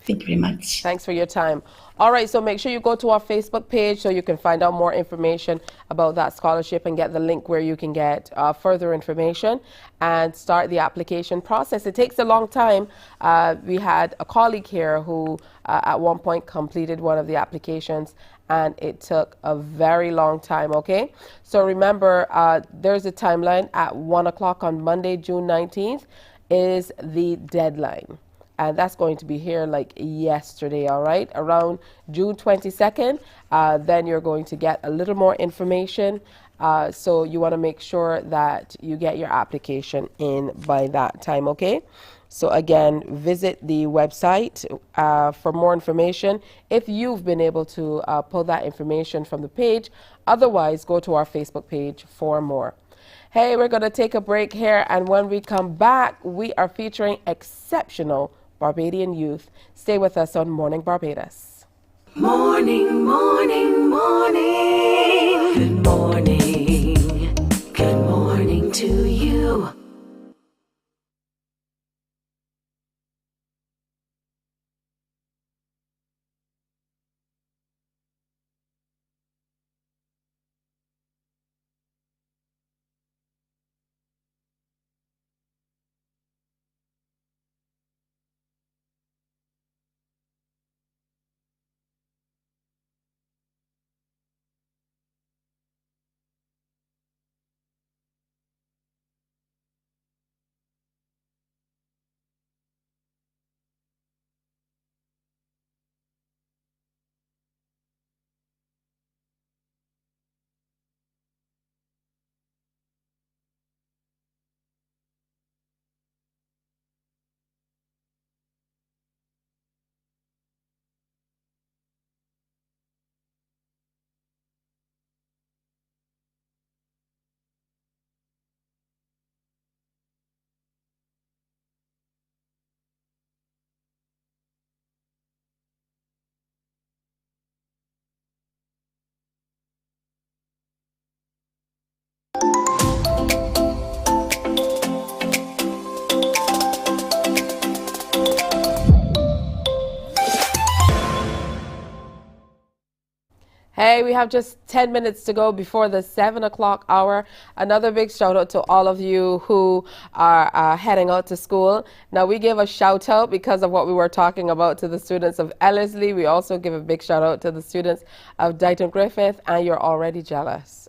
Thank you very much. Thanks for your time. All right, so make sure you go to our Facebook page so you can find out more information about that scholarship and get the link where you can get further information and start the application process. It takes a long time. We had a colleague here who at one point completed one of the applications, and it took a very long time, okay? So remember, there's a timeline at 1 o'clock on Monday, June 19th is the deadline. And that's going to be here like yesterday, all right? Around June 22nd, then you're going to get a little more information. So you want to make sure that you get your application in by that time, okay? So again, visit the website for more information if you've been able to pull that information from the page. Otherwise, go to our Facebook page for more. Hey, we're going to take a break here, and when we come back, we are featuring exceptional Barbadian youth. Stay with us on Morning Barbados. Morning, morning, morning. Good morning. Good morning to you. Hey, we have just 10 minutes to go before the 7 o'clock hour. Another big shout out to all of you who are heading out to school. Now, we give a shout out because of what we were talking about to the students of Ellerslie. We also give a big shout out to the students of Dighton Griffith, and you're already jealous.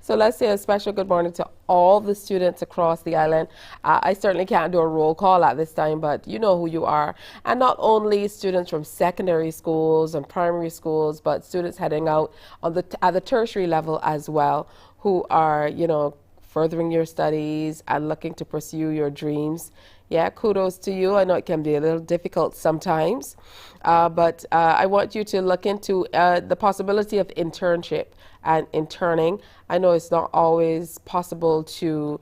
So let's say a special good morning to all the students across the island. I certainly can't do a roll call at this time, but you know who you are. And not only students from secondary schools and primary schools, but students heading out on at the tertiary level as well, who are, you know, furthering your studies and looking to pursue your dreams. Yeah, kudos to you. I know it can be a little difficult sometimes, but I want you to look into the possibility of internship and interning. I know it's not always possible to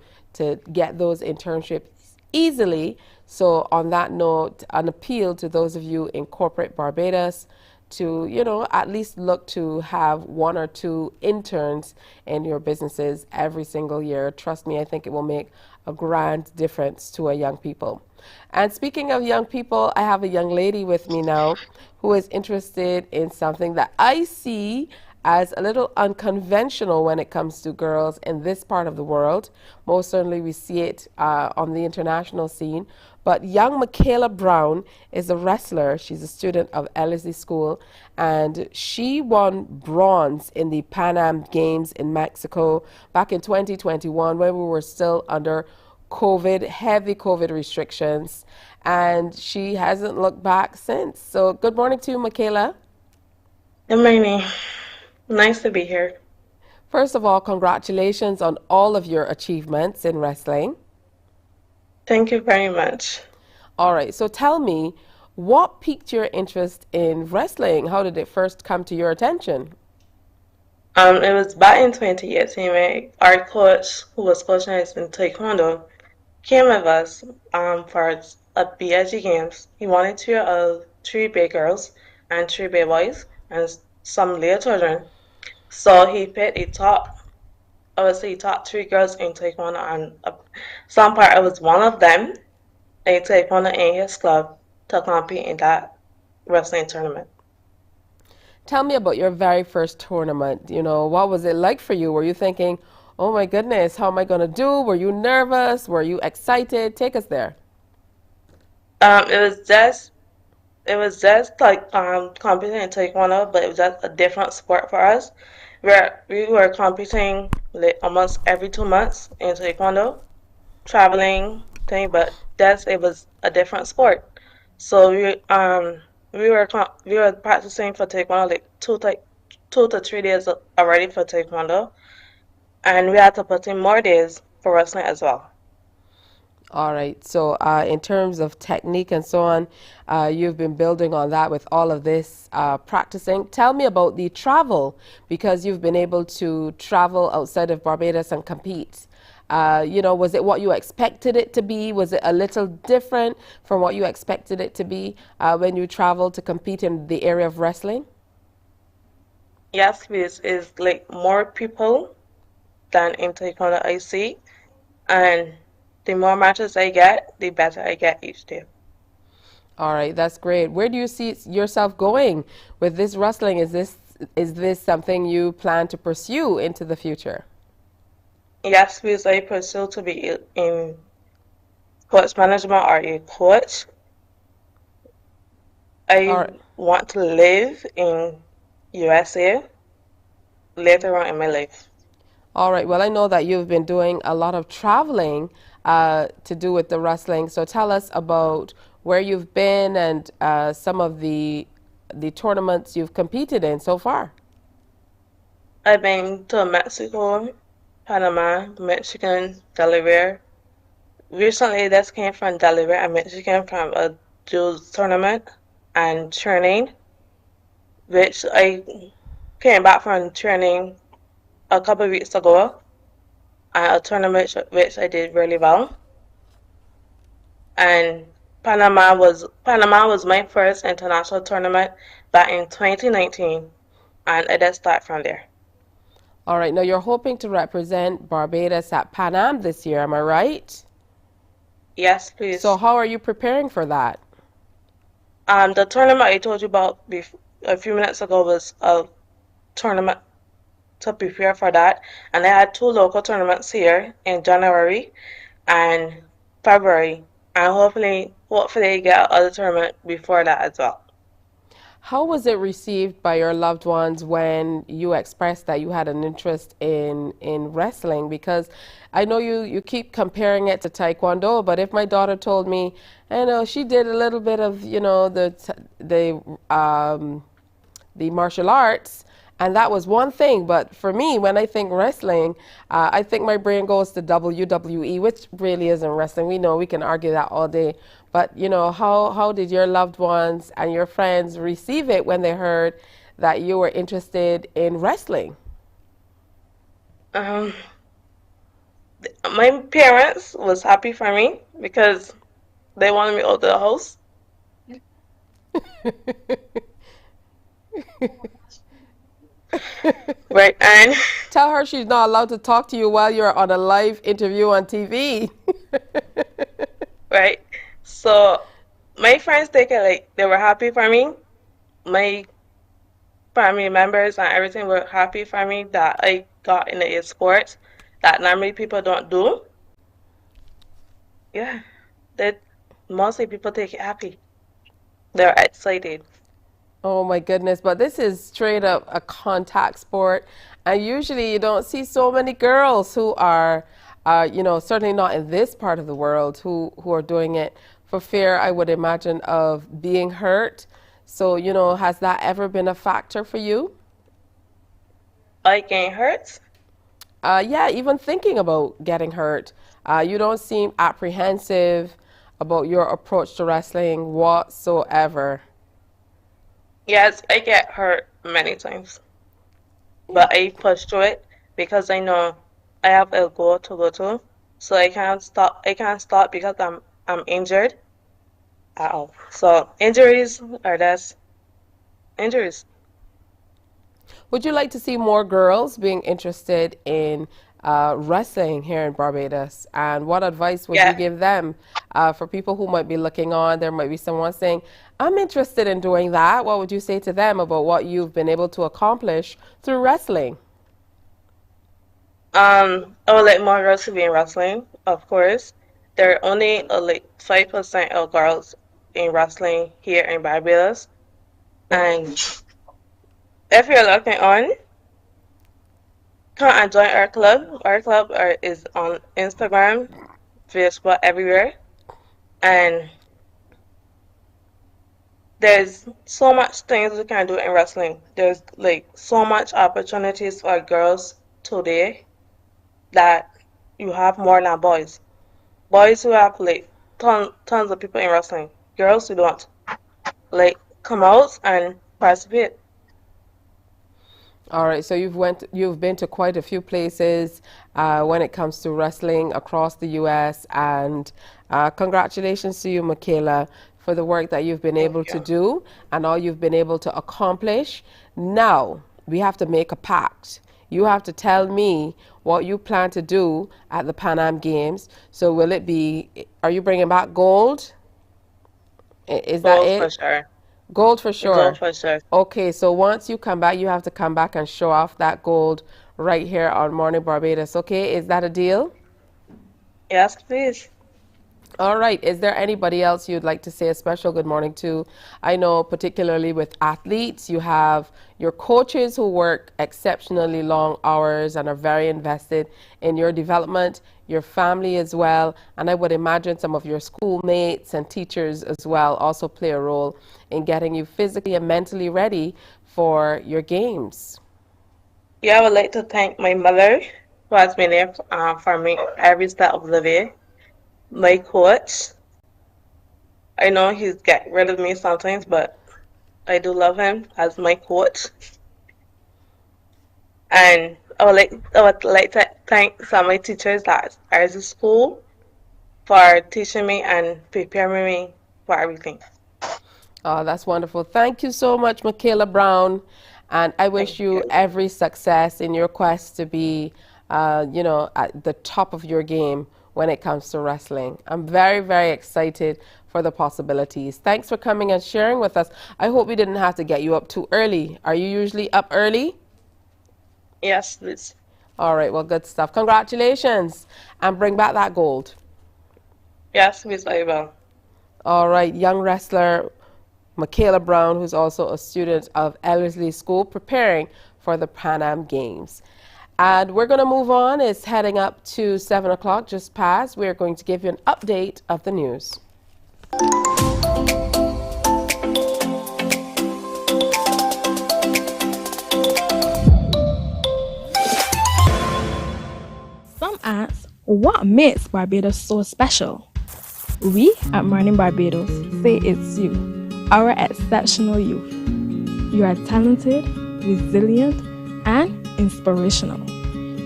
get those internships easily. So on that note, an appeal to those of you in corporate Barbados to, you know, at least look to have 1 or 2 interns in your businesses every single year. Trust me, I think it will make a grand difference to our young people. And speaking of young people, I have a young lady with me now who is interested in something that I see as a little unconventional when it comes to girls in this part of the world. Most certainly we see it on the international scene. But young Michaela Brown is a wrestler. She's a student of Ellerslie School, and she won bronze in the Pan Am Games in Mexico back in 2021 when we were still under heavy COVID restrictions, and she hasn't looked back since. So good morning to you, Michaela. Good morning. Nice to be here. First of all, congratulations on all of your achievements in wrestling. Thank you very much. All right, so tell me, what piqued your interest in wrestling? How did it first come to your attention? It was back in 2018 when our coach, who was coaching us in Taekwondo, came with us for a BIG Games. He wanted 3 big girls and 3 big boys and some little children. So he picked he taught 3 girls in Taekwondo, and some part I was one of them in Taekwondo in his club to compete in that wrestling tournament. Tell me about your very first tournament. You know, what was it like for you? Were you thinking, oh my goodness, how am I going to do? Were you nervous? Were you excited? Take us there. It was just like competing in Taekwondo, but it was just a different sport for us. We were competing like almost every 2 months in Taekwondo, traveling thing, but it was a different sport. So we were practicing for Taekwondo like 2 to 3 days already for Taekwondo, and we had to put in more days for wrestling as well. All right. So in terms of technique and so on, you've been building on that with all of this practicing. Tell me about the travel, because you've been able to travel outside of Barbados and compete. You know, was it what you expected it to be? Was it a little different from what you expected it to be when you traveled to compete in the area of wrestling? Yes, please. It's like more people than in Taekwondo I see, and the more matches I get, the better I get each day. All right, that's great. Where do you see yourself going with this wrestling? Is this something you plan to pursue into the future? Yes, please. I pursue to be in sports management or a coach. I want to live in USA later on in my life. All right. Well, I know that you've been doing a lot of traveling to do with the wrestling. So tell us about where you've been and some of the tournaments you've competed in so far. I've been to Mexico, Panama, Michigan, Delaware. Recently, I just came from Delaware and Michigan from a Jules tournament and training, which I came back from training a couple of weeks ago, and a tournament which I did really well. And Panama was my first international tournament back in 2019, and I just start from there. All right. Now you're hoping to represent Barbados at Pan Am this year, am I right? Yes, please. So how are you preparing for that? The tournament I told you about a few minutes ago was a tournament to prepare for that, and I had 2 local tournaments here in January and February, and hopefully get another tournament before that as well. How was it received by your loved ones when you expressed that you had an interest in wrestling? Because I know you keep comparing it to Taekwondo, but if my daughter told me, you know, she did a little bit of, you know, the martial arts, and that was one thing. But for me, when I think wrestling, I think my brain goes to WWE, which really isn't wrestling. We know we can argue that all day. But, you know, how did your loved ones and your friends receive it when they heard that you were interested in wrestling? My parents was happy for me because they wanted me out of the house. Right, and tell her she's not allowed to talk to you while you're on a live interview on TV. Right, so my friends take it like they were happy for me. My family members and everything were happy for me that I got into a sport that normally people don't do. Yeah, that mostly people take it happy. They're excited. Oh my goodness, but this is straight up a contact sport, and usually you don't see so many girls who are, you know, certainly not in this part of the world, who are doing it for fear, I would imagine, of being hurt. So, you know, has that ever been a factor for you? Like getting hurt? Yeah, even thinking about getting hurt. You don't seem apprehensive about your approach to wrestling whatsoever. Yes, I get hurt many times, but I push through it because I know I have a goal to go to, so I can't stop. I can't stop because I'm injured at all. So injuries are just injuries. Would you like to see more girls being interested in wrestling here in Barbados? And what advice would you give them for people who might be looking on? There might be someone saying, I'm interested in doing that. What would you say to them about what you've been able to accomplish through wrestling? I would like more girls to be in wrestling, of course. There are only like 5% of girls in wrestling here in Barbados. And if you're looking on, come and join our club. Our club is on Instagram, Facebook, everywhere. And there's so much things we can do in wrestling. There's like so much opportunities for girls today that you have more than boys. Boys who have like tons of people in wrestling. Girls who don't. Like, come out and participate. All right, so you've been to quite a few places when it comes to wrestling across the U.S. and congratulations to you, Michaela, for the work that you've been able to do and all you've been able to accomplish. Now we have to make a pact. You have to tell me what you plan to do at the Pan Am Games. So will it be? Are you bringing back gold? Is that it? Gold for sure. Gold for sure. Gold for sure. Okay, so once you come back, you have to come back and show off that gold right here on Mornin Barbados. Okay, is that a deal? Yes, please. All right. Is there anybody else you'd like to say a special good morning to? I know particularly with athletes, you have your coaches who work exceptionally long hours and are very invested in your development, your family as well, and I would imagine some of your schoolmates and teachers as well also play a role in getting you physically and mentally ready for your games. Yeah, I would like to thank my mother who has been there for me every step of the way. My coach, I know he's get rid of me sometimes, but I do love him as my coach. And I would like to thank some of my teachers that are at the school for teaching me and preparing me for everything. Oh, that's wonderful. Thank you so much, Michaela Brown. And I wish you every success in your quest to be, you know, at the top of your game when it comes to wrestling. I'm very, very excited for the possibilities. Thanks for coming and sharing with us. I hope we didn't have to get you up too early. Are you usually up early? Yes, please. All right, well, good stuff. Congratulations, and bring back that gold. Yes, Miss I will. All right, young wrestler Michaela Brown, who's also a student of Ellerslie School, preparing for the Pan Am Games. And we're going to move on. It's heading up to 7 o'clock, just past. We're going to give you an update of the news. Some ask, what makes Barbados so special? We at Mornin Barbados say it's you, our exceptional youth. You are talented, resilient, and inspirational.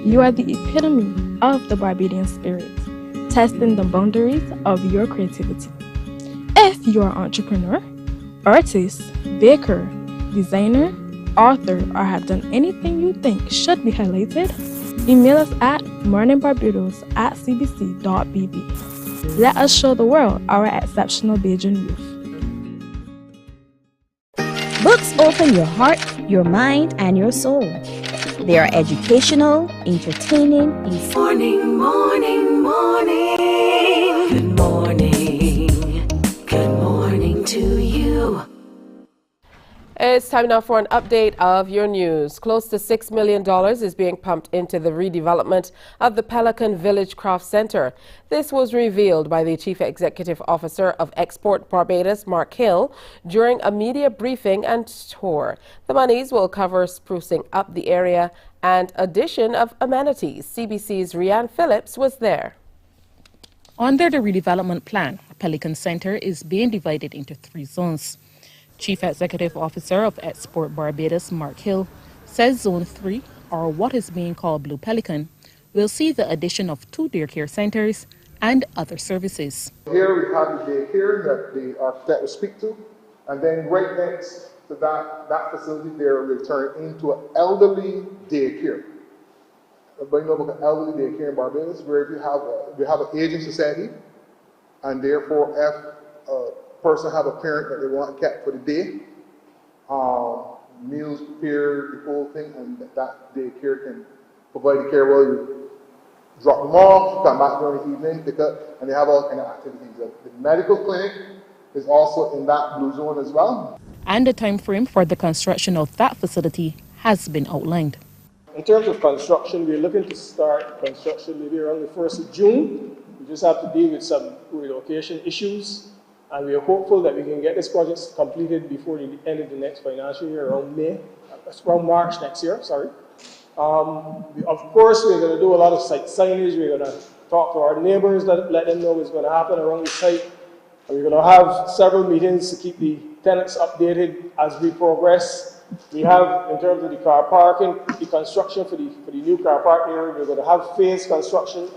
You are the epitome of the Barbadian spirit, testing the boundaries of your creativity. If you are an entrepreneur, artist, baker, designer, author, or have done anything you think should be highlighted, email us at morninbarbados@cbc.bb. Let us show the world our exceptional Bajan youth. Books open your heart, your mind, and your soul. They are educational, entertaining, Morning, morning, morning. Good morning. Good morning to you. It's time now for an update of your news. Close to $6 million is being pumped into the redevelopment of the Pelican Village Craft Center. This was revealed by the Chief Executive Officer of Export Barbados, Mark Hill, during a media briefing and tour. The monies will cover sprucing up the area and addition of amenities. CBC's Rianne Phillips was there. Under the redevelopment plan, Pelican Center is being divided into 3 zones. Chief Executive Officer of Export Barbados, Mark Hill, says Zone 3, or what is being called Blue Pelican, will see the addition of 2 daycare centers and other services. Here we have the daycare that the architect will speak to, and then right next to that facility there will turn into an elderly daycare. Everybody know about the elderly daycare in Barbados, where we have an aging society, and therefore if person have a parent that they want kept for the day, meals prepared, the whole thing, and that daycare can provide the care while you drop them off, come back during the evening, pick up, and they have all kind of activities. The medical clinic is also in that blue zone as well. And the time frame for the construction of that facility has been outlined. In terms of construction, we're looking to start construction maybe around the 1st of June. We just have to deal with some relocation issues. And we are hopeful that we can get this project completed before the end of the next financial year, around March next year, sorry. Of course, we're going to do a lot of site signage. We're going to talk to our neighbors, let them know what's going to happen around the site. And we're going to have several meetings to keep the tenants updated as we progress. We have, in terms of the car parking, the construction for the new car park area, we're going to have phased construction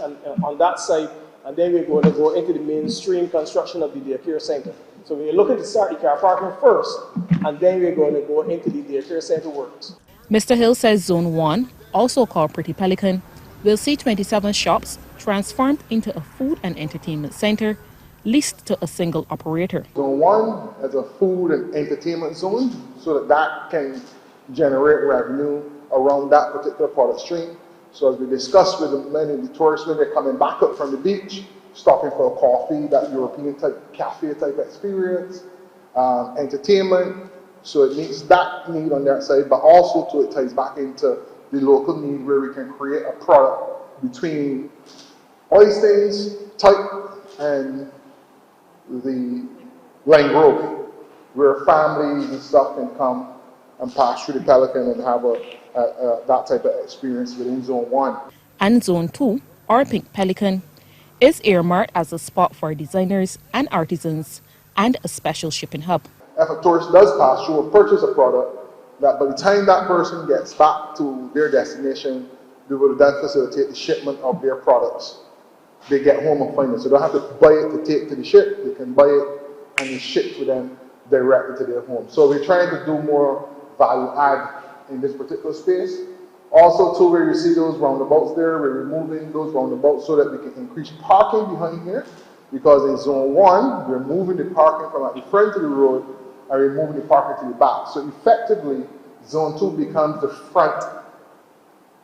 on that site. And then we're going to go into the mainstream construction of the daycare center. So we're looking to start the car parking first, and then we're going to go into the daycare center works. Mr. Hill says Zone 1, also called Pretty Pelican, will see 27 shops transformed into a food and entertainment center leased to a single operator. Zone 1 is a food and entertainment zone, so that can generate revenue around that particular product stream. So as we discussed with many of the tourists when they're coming back up from the beach, stopping for a coffee, that European type cafe type experience, entertainment. So it meets that need on that side, but also it ties back into the local need where we can create a product between oysters, type, and the Lane Grove, where families and stuff can come and pass through the Pelican and have that type of experience within Zone 1. And Zone 2, or Pink Pelican, is earmarked as a spot for designers and artisans and a special shipping hub. If a tourist does pass through or purchase a product, that by the time that person gets back to their destination, we will then facilitate the shipment of their products. They get home and find it. So they don't have to buy it to take to the ship. They can buy it and it's shipped to them directly to their home. So we're trying to do more value add in this particular space. Also, too, where you see those roundabouts there, we're removing those roundabouts so that we can increase parking behind here. Because in Zone 1, we're moving the parking from at the front of the road and we're moving the parking to the back. So effectively, Zone 2 becomes the front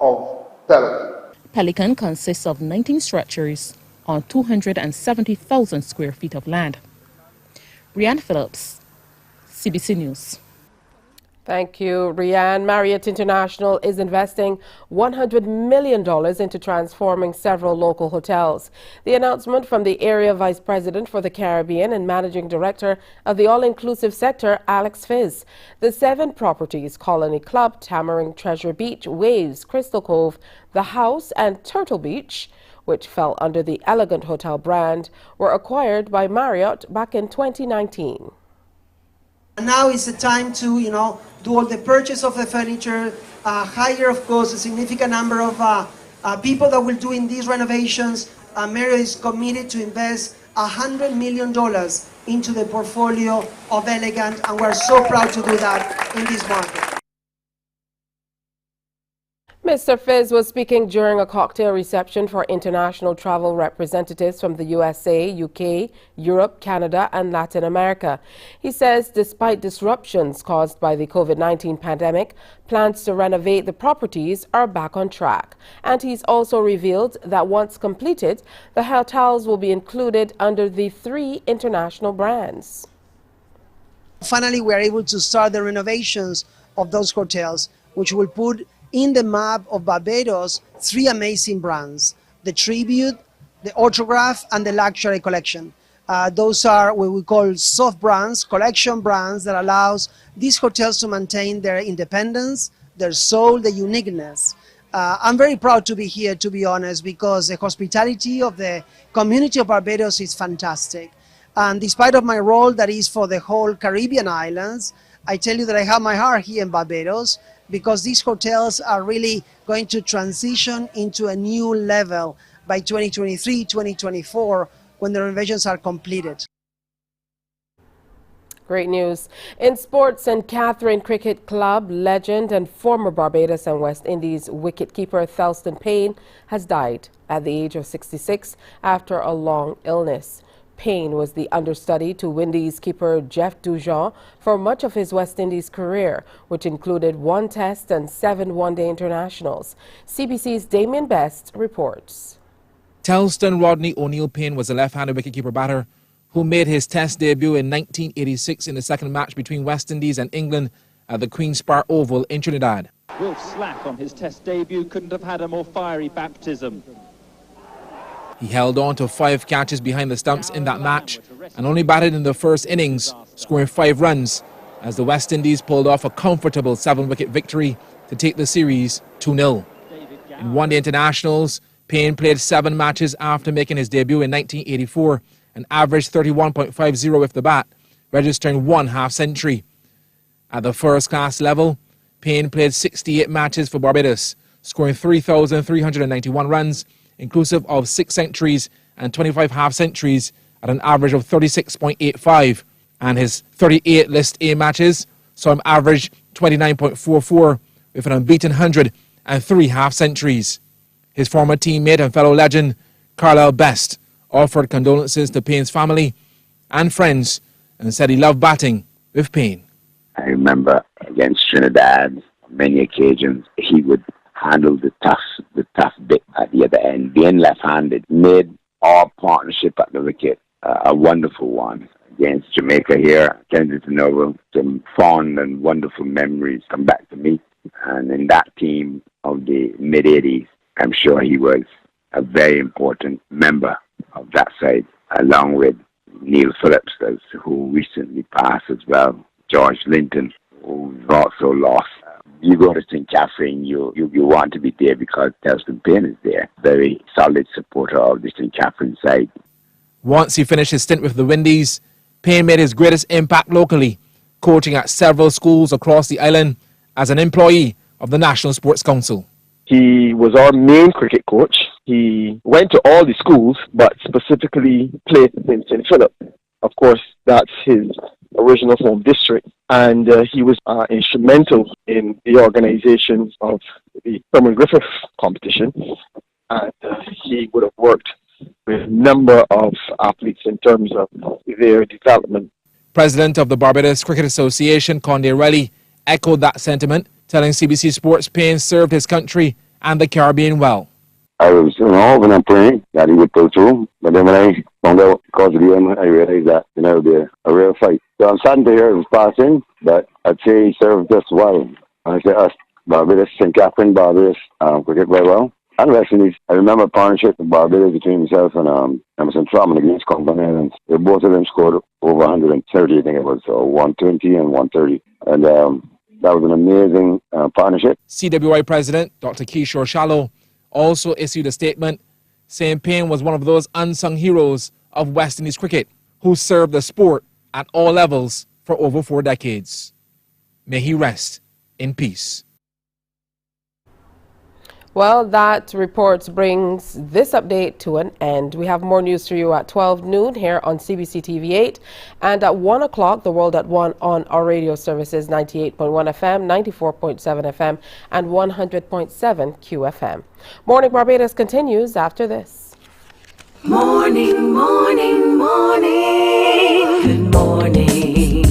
of Pelican. Pelican consists of 19 structures on 270,000 square feet of land. Rianne Phillips, CBC News. Thank you, Rianne. Marriott International is investing $100 million into transforming several local hotels. The announcement from the Area Vice President for the Caribbean and Managing Director of the all-inclusive sector, Alex Fizz. The 7 properties, Colony Club, Tamarind Treasure Beach, Waves, Crystal Cove, The House, and Turtle Beach, which fell under the Elegant Hotel brand, were acquired by Marriott back in 2019. And now is the time to, do all the purchase of the furniture, hire, of course, a significant number of people that will do in these renovations. Marriott is committed to invest $100 million into the portfolio of Elegant, and we're so proud to do that in this market. Mr. Fizz was speaking during a cocktail reception for international travel representatives from the USA, UK, Europe, Canada, and Latin America. He says despite disruptions caused by the COVID-19 pandemic, plans to renovate the properties are back on track. And he's also revealed that once completed, the hotels will be included under the 3 international brands. Finally, we are able to start the renovations of those hotels, which will put in the map of Barbados 3 amazing brands: the Tribute, the Autograph, and the Luxury Collection. Those are what we call soft brands, collection brands that allows these hotels to maintain their independence, their soul, their uniqueness. I'm very proud to be here, to be honest, because the hospitality of the community of Barbados is fantastic. And despite of my role that is for the whole Caribbean islands, I tell you that I have my heart here in Barbados, because these hotels are really going to transition into a new level by 2023, 2024, when the renovations are completed. Great news. In sports, St. Catherine Cricket Club legend and former Barbados and West Indies wicketkeeper Thelston Payne has died at the age of 66 after a long illness. Payne was the understudy to Windies keeper Jeff Dujon for much of his West Indies career, which included 1 Test and 7 one-day internationals. CBC's Damien Best reports. Thelston Rodney O'Neill Payne was a left-handed wicketkeeper batter who made his Test debut in 1986 in the second match between West Indies and England at the Queen's Park Oval in Trinidad. Wilf Slack on his Test debut couldn't have had a more fiery baptism. He held on to 5 catches behind the stumps in that match and only batted in the first innings, scoring 5 runs as the West Indies pulled off a comfortable 7-wicket victory to take the series 2-0. In one-day internationals, Payne played 7 matches after making his debut in 1984 and averaged 31.50 with the bat, registering 1 half-century. At the first-class level, Payne played 68 matches for Barbados, scoring 3,391 runs, inclusive of 6 centuries and 25 half-centuries at an average of 36.85. And his 38 List A matches saw him average 29.44 with an unbeaten 100 and 3 half-centuries. His former teammate and fellow legend, Carlisle Best, offered condolences to Payne's family and friends and said he loved batting with Payne. I remember against Trinidad, on many occasions, he would handle the tough bit at the other end. Being left-handed made our partnership at the wicket a wonderful one. Against Jamaica here, Kensington Oval, some fond and wonderful memories come back to me. And in that team of the mid-80s, I'm sure he was a very important member of that side, along with Neil Phillips, who recently passed as well, George Linton, who was also lost. You go to St. Catherine, you want to be there because Thelston Payne is there. Very solid supporter of the St. Catherine side. Once he finished his stint with the Windies, Payne made his greatest impact locally, coaching at several schools across the island as an employee of the National Sports Council. He was our main cricket coach. He went to all the schools, but specifically played in St. Philip. Of course, that's his original home district. And he was instrumental in the organization of the Thurman Griffith competition. And he would have worked with a number of athletes in terms of their development. President of the Barbados Cricket Association, Conde Riley, echoed that sentiment, telling CBC Sports Payne served his country and the Caribbean well. I was, hoping and praying that he would pull through. But then when I found out because of the game, I realized that, it would be a real fight. So I'm saddened to hear it was passing, but I'd say he served us well. I say us, Barbados, St. Catherine, Barbados, cricket very well. And the West Indies, I remember a partnership in Barbados between himself and Emerson Trautman against Company Islands. Both of them scored over 130, I think it was, so 120 and 130. And that was an amazing partnership. CWI President Dr. Kishore Shallow also issued a statement saying Payne was one of those unsung heroes of West Indies cricket who served the sport at all levels for over 4 decades. May he rest in peace. Well, that report brings this update to an end. We have more news for you at 12 noon here on CBC TV 8 and at 1 o'clock, The World at 1 on our radio services 98.1 FM, 94.7 FM and 100.7 QFM. Morning Barbados continues after this. Morning, morning, morning. Good morning.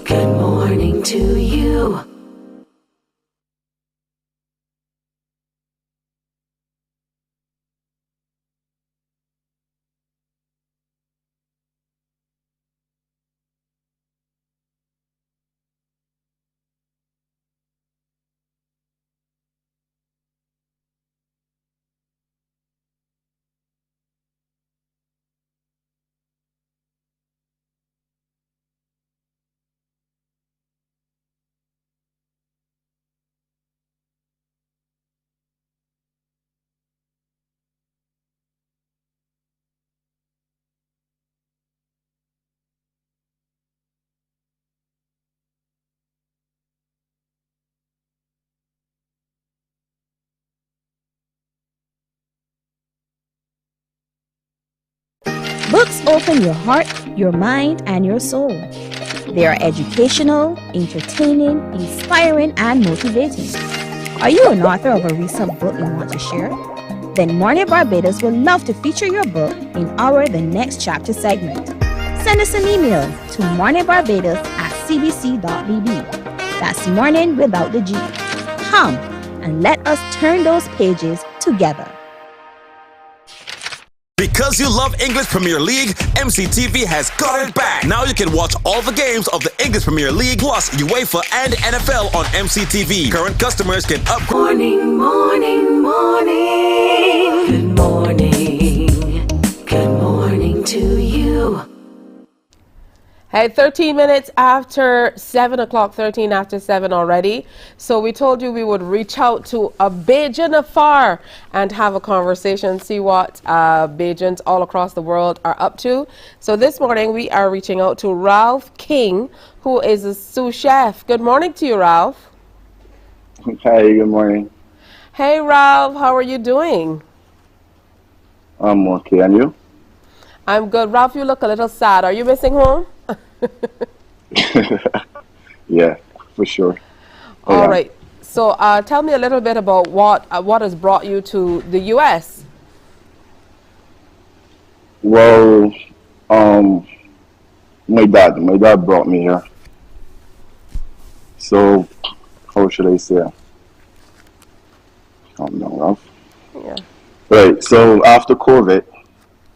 Good morning to you. Books open your heart, your mind, and your soul. They are educational, entertaining, inspiring, and motivating. Are you an author of a recent book you want to share? Then Mornin Barbados would love to feature your book in our The Next Chapter segment. Send us an email to morninbarbados@cbc.bb. That's morning without the G. Come and let us turn those pages together. Because you love English Premier League, MCTV has got it back. Now you can watch all the games of the English Premier League plus UEFA and NFL on MCTV. Current customers can upgrade. Morning, morning, morning. Good morning. Good morning to you. Hey, 13 minutes after 7 o'clock, 13 after 7 already. So we told you we would reach out to a Bajan afar and have a conversation, see what Bajans all across the world are up to. So this morning we are reaching out to Ralph King, who is a sous chef. Good morning to you, Ralph. Hi, good morning. Hey, Ralph, how are you doing? I'm okay, and you? I'm good. Ralph, you look a little sad. Are you missing home? Yeah, for sure. All right. So tell me a little bit about what has brought you to the U.S. Well, my dad brought me here. So, how should I say? I don't know, Ralph. Yeah. Right. So after COVID,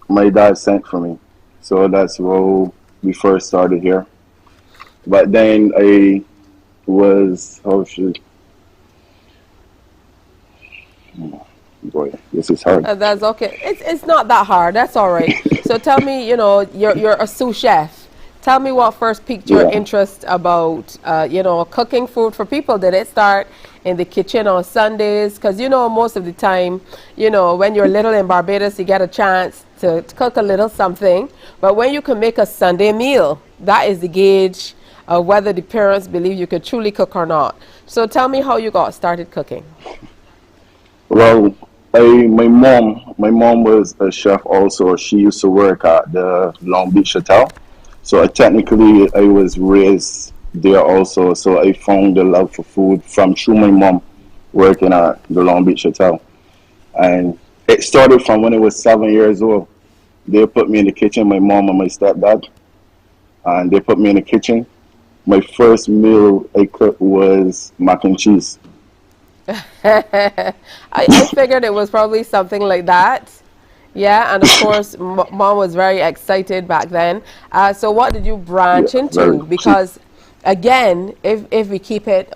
my dad sent for me. So that's how we first started here. But then I was, boy, this is hard. That's okay. It's not that hard. That's all right. So tell me, you're a sous chef. Tell me what first piqued your interest about, cooking food for people. Did it start in the kitchen on Sundays? Because, most of the time, when you're little in Barbados, you get a chance to cook a little something. But when you can make a Sunday meal, that is the gauge of whether the parents believe you could truly cook or not. So tell me how you got started cooking. Well, my mom was a chef also. She used to work at the Long Beach Hotel. So technically I was raised there also. So I found the love for food through my mom working at the Long Beach Hotel. And it started from when I was 7 years old. They put me in the kitchen, my mom and my stepdad. And they put me in the kitchen. My first meal I cooked was mac and cheese. I figured it was probably something like that. Yeah, and of course, mom was very excited back then. So what did you branch Yeah, very. into? Because again, if we keep it,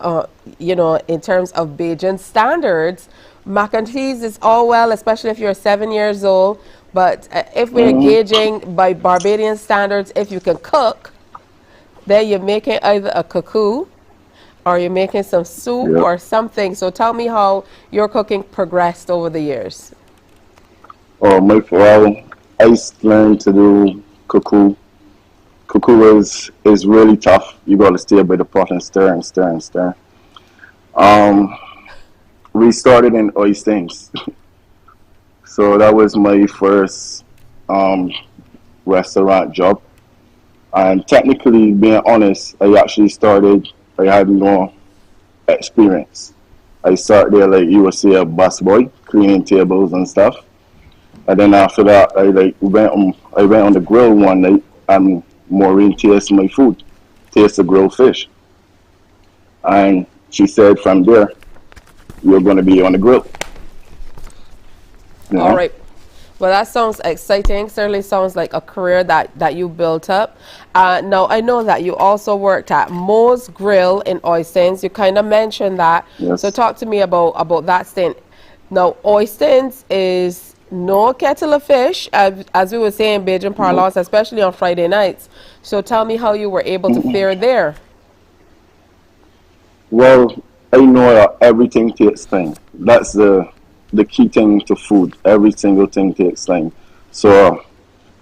you know, in terms of Bajan standards, mac and cheese is all well, especially if you're 7 years old. But if we're gauging by Barbadian standards, if you can cook, then you're making either a cuckoo or you're making some soup Yep. or something. So tell me how your cooking progressed over the years. Oh, well, I learned to do cuckoo. Cuckoo is really tough. You got to stay by the pot and stir and stir and stir. Um, we started in oysters, so that was my first restaurant job. And technically, being honest, I had no experience. I started there like you would say a busboy, cleaning tables and stuff. And then after that, I went on the grill one night and Maureen tasted my food, tasted the grilled fish. And she said from there, you're going to be on the grill. You know? All right. Well, that sounds exciting. Certainly sounds like a career that you built up. Now, I know that you also worked at Mo's Grill in Oystins. You kind of mentioned that. Yes. So talk to me about that stint. Now, Oystins is no kettle of fish, as we would say in Bajan parlance, especially on Friday nights. So tell me how you were able to fare there. Well, I know that everything takes time. That's the key thing to food. Every single thing takes time. So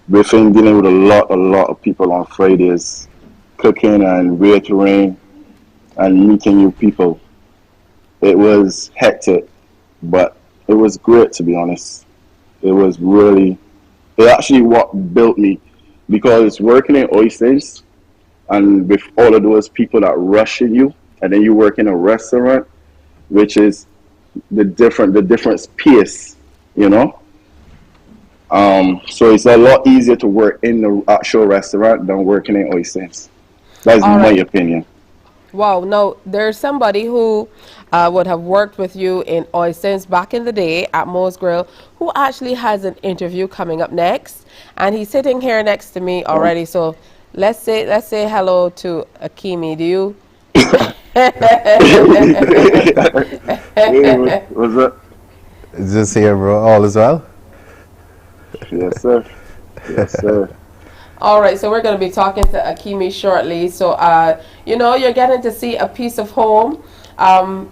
we've been dealing with a lot of people on Fridays, cooking and waitering and meeting new people. It was hectic, but it was great, to be honest. It actually what built me, because working in oysters and with all of those people that rush in you, and then you work in a restaurant, which is the different pace, you know. So it's a lot easier to work in the actual restaurant than working in oysters. That's All my right. opinion. Wow. Now, there's somebody who would have worked with you in Oystins back in the day at Mo's Grill, who actually has an interview coming up next, and he's sitting here next to me already. So let's say hello to Akimi. Do you? Hey, what's up? Just here, bro. All is well? Yes, sir. Yes, sir. All right, so we're going to be talking to Akimi shortly. So, you know, you're getting to see a piece of home.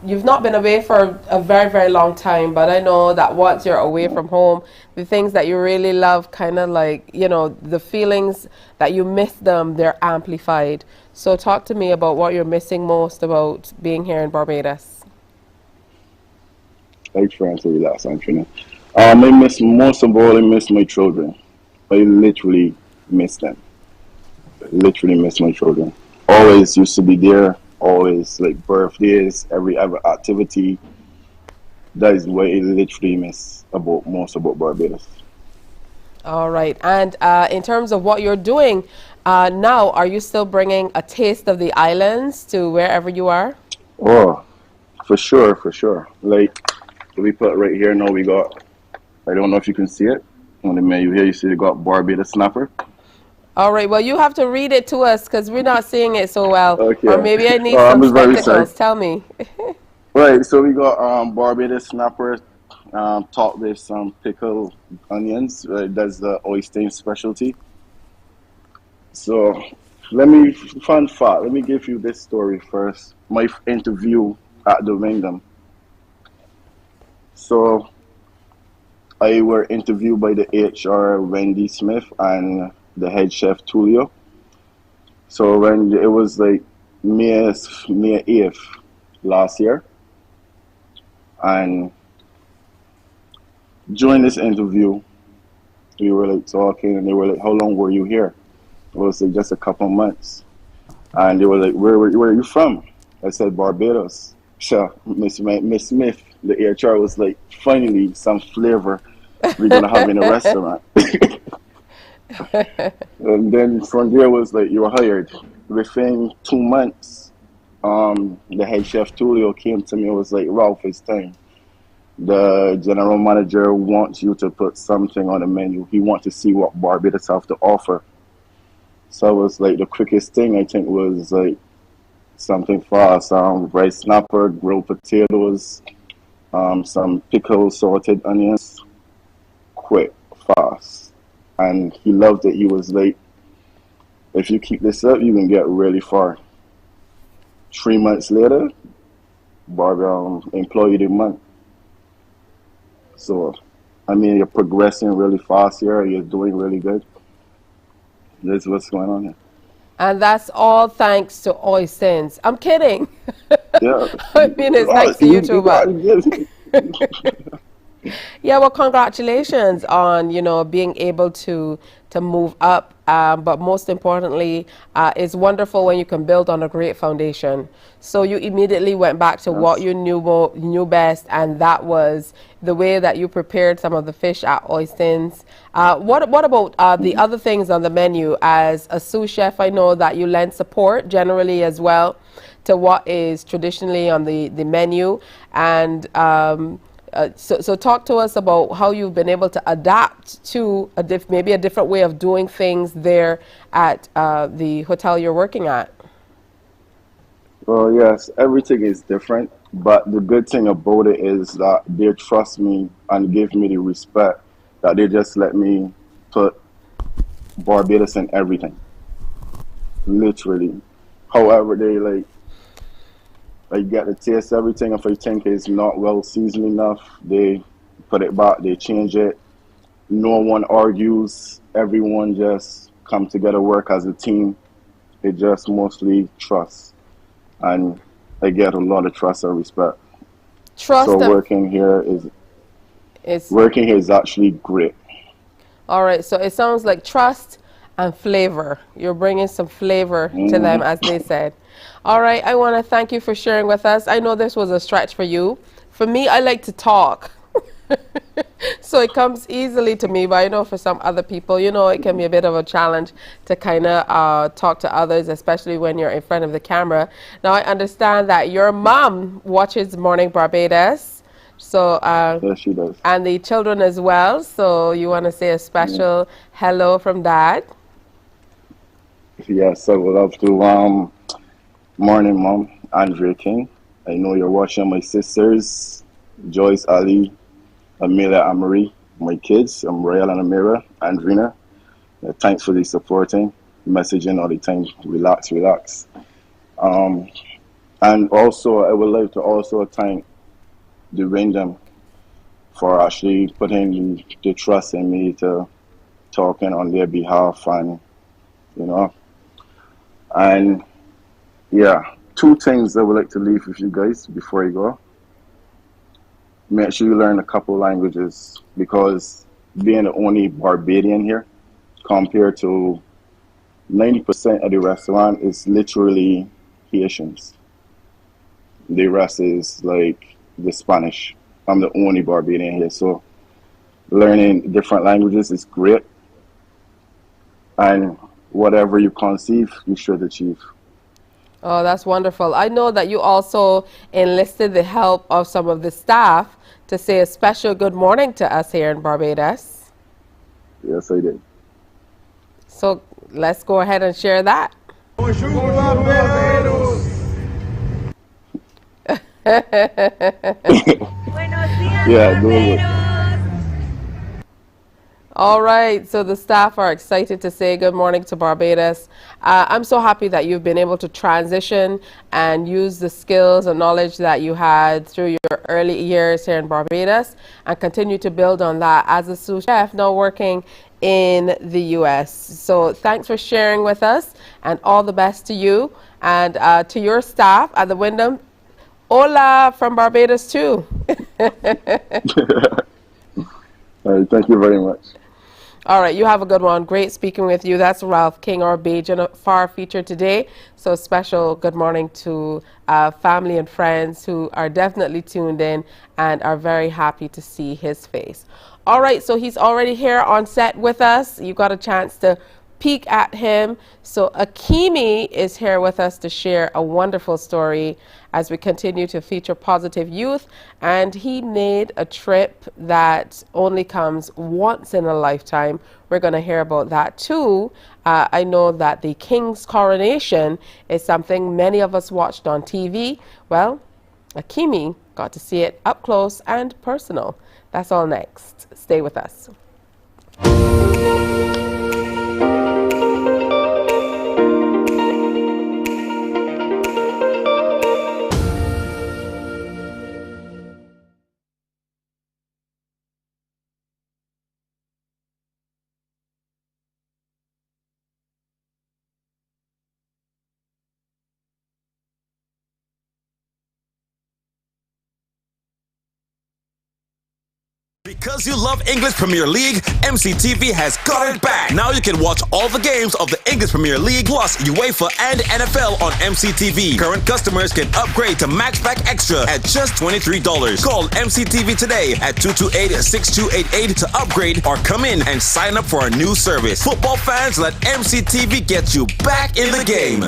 You've not been away for a very, very long time, but I know that once you're away from home, the things that you really love, kind of like, you know, the feelings that you miss them, they're amplified. So talk to me about what you're missing most about being here in Barbados. I try to relax, Anthony. I miss most of all, I miss my children. I literally miss them. Literally miss my children. Always used to be there. Always like birthdays, every other activity. That is what I literally miss most about Barbados. All right, and in terms of what you're doing now, are you still bringing a taste of the islands to wherever you are? Oh, for sure, for sure. Like we put right here now, we got, I don't know if you can see it on the menu here, you see we got Barbados snapper. All right, well, you have to read it to us because we're not seeing it so well. Okay. Or maybe I need I'm some very spectacles. sorry. Tell me. Right, so we got Barbados snapper topped with some pickled onions. That's the oyster specialty. So fun fact, let me give you this story first. My interview at the Wingdom. So I were interviewed by the HR Wendy Smith and the head chef Tulio. So when it was like May 8th last year, and during this interview, we were like talking, and they were like, "How long were you here?" I was like, "Just a couple of months." And they were like, "Where are you from?" I said, "Barbados." So Miss Smith, the HR, was like, "Finally, some flavor we're gonna have in a restaurant." And then from there was like, "You were hired." Within 2 months, the head chef Tulio came to me and was like, Ralph, it's time. The general manager wants you to put something on the menu. He wants to see what Barbados have to offer. So it was like the quickest thing I think was like something fast. Rice snapper, grilled potatoes, some pickled salted onions. Quick, fast. And he loved it. He was like, if you keep this up, you can get really far. 3 months later, Barbara employed him month. So, I mean, you're progressing really fast here. You're doing really good. This is what's going on here. And that's all thanks to Oysins. I'm kidding. Yeah. I mean, it's thanks to you too, but yeah, well, congratulations on, you know, being able to move up. But most importantly, it's wonderful when you can build on a great foundation. So you immediately went back to what you knew best, and that was the way that you prepared some of the fish at Oysins. What about the other things on the menu? As a sous chef, I know that you lend support generally as well to what is traditionally on the menu. And so talk to us about how you've been able to adapt to maybe a different way of doing things there at the hotel you're working at. Well, yes, everything is different, but the good thing about it is that they trust me and give me the respect that they just let me put Barbados in everything, literally. However, they get to taste everything. If I think it's not well seasoned enough, they put it back, they change it. No one argues. Everyone just come together, work as a team. It just mostly trust. And I get a lot of trust and respect. Trust. So working here is actually great. All right, so it sounds like trust and flavor. You're bringing some flavor to them, as they said. All right, I want to thank you for sharing with us. I know this was a stretch for you. For me, I like to talk. So it comes easily to me, but I know for some other people, you know, it can be a bit of a challenge to kind of talk to others, especially when you're in front of the camera. Now, I understand that your mom watches Morning Barbados. So, yes, she does. And the children as well. So you want to say a special hello from Dad? Yes, I would love to. Morning, Mom. Andrea King. I know you're watching. My sisters, Joyce, Ali, Amelia, Amory, my kids, Royal and Amira, Andrina. Thanks for the supporting, messaging all the time. Relax, relax. And also, I would like to also thank the Wyndham for actually putting the trust in me to talking on their behalf, and you know, and yeah, 2 things I would like to leave with you guys before you go. Make sure you learn a couple languages, because being the only Barbadian here, compared to 90% of the restaurant is literally Haitians. The rest is like the Spanish. I'm the only Barbadian here, so learning different languages is great. And whatever you conceive, you should achieve. Oh, that's wonderful. I know that you also enlisted the help of some of the staff to say a special good morning to us here in Barbados. Yes, I did. So let's go ahead and share that. Bonjour, Barbados. Yeah, do it. All right, so the staff are excited to say good morning to Barbados. I'm so happy that you've been able to transition and use the skills and knowledge that you had through your early years here in Barbados and continue to build on that as a sous chef now working in the U.S. So thanks for sharing with us, and all the best to you and to your staff at the Wyndham. Hola from Barbados too. All right, thank you very much. All right, you have a good one. Great speaking with you. That's Ralph King, our Bajan Far feature today. So special good morning to family and friends who are definitely tuned in and are very happy to see his face. All right, so he's already here on set with us. You got a chance to peek at him. So Akimi is here with us to share a wonderful story as we continue to feature positive youth. And he made a trip that only comes once in a lifetime. We're going to hear about that too. I know that the King's coronation is something many of us watched on TV. Well, Akimi got to see it up close and personal. That's all next. Stay with us. Because you love English Premier League, MCTV has got it back. Now you can watch all the games of the English Premier League plus UEFA and NFL on MCTV. Current customers can upgrade to Matchback Extra at just $23. Call MCTV today at 228-6288 to upgrade or come in and sign up for a new service. Football fans, let MCTV get you back in the game.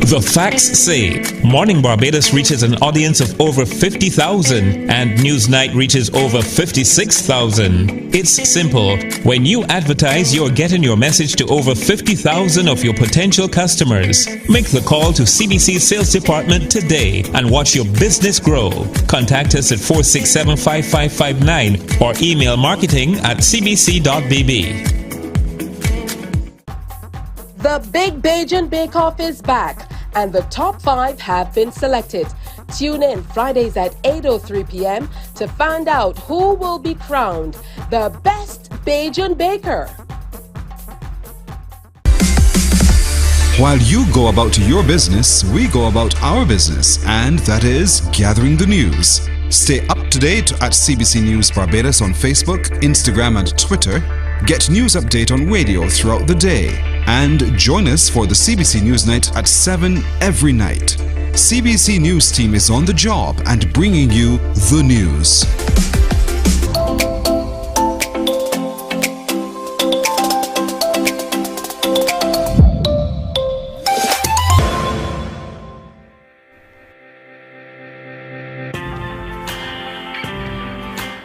The facts say Morning Barbados reaches an audience of over 50,000 and Newsnight reaches over 56,000. It's simple. When you advertise, you're getting your message to over 50,000 of your potential customers. Make the call to CBC Sales Department today and watch your business grow. Contact us at 467-5559 or email marketing@cbc.bb. The Big Bajan Bake Off is back, and the top 5 have been selected. Tune in Fridays at 8:03 p.m. to find out who will be crowned the best Bajan baker. While you go about your business, we go about our business, and that is gathering the news. Stay up to date at CBC News Barbados on Facebook, Instagram, and Twitter. Get news update on radio throughout the day. And join us for the CBC News Night at 7 every night. CBC News team is on the job and bringing you the news.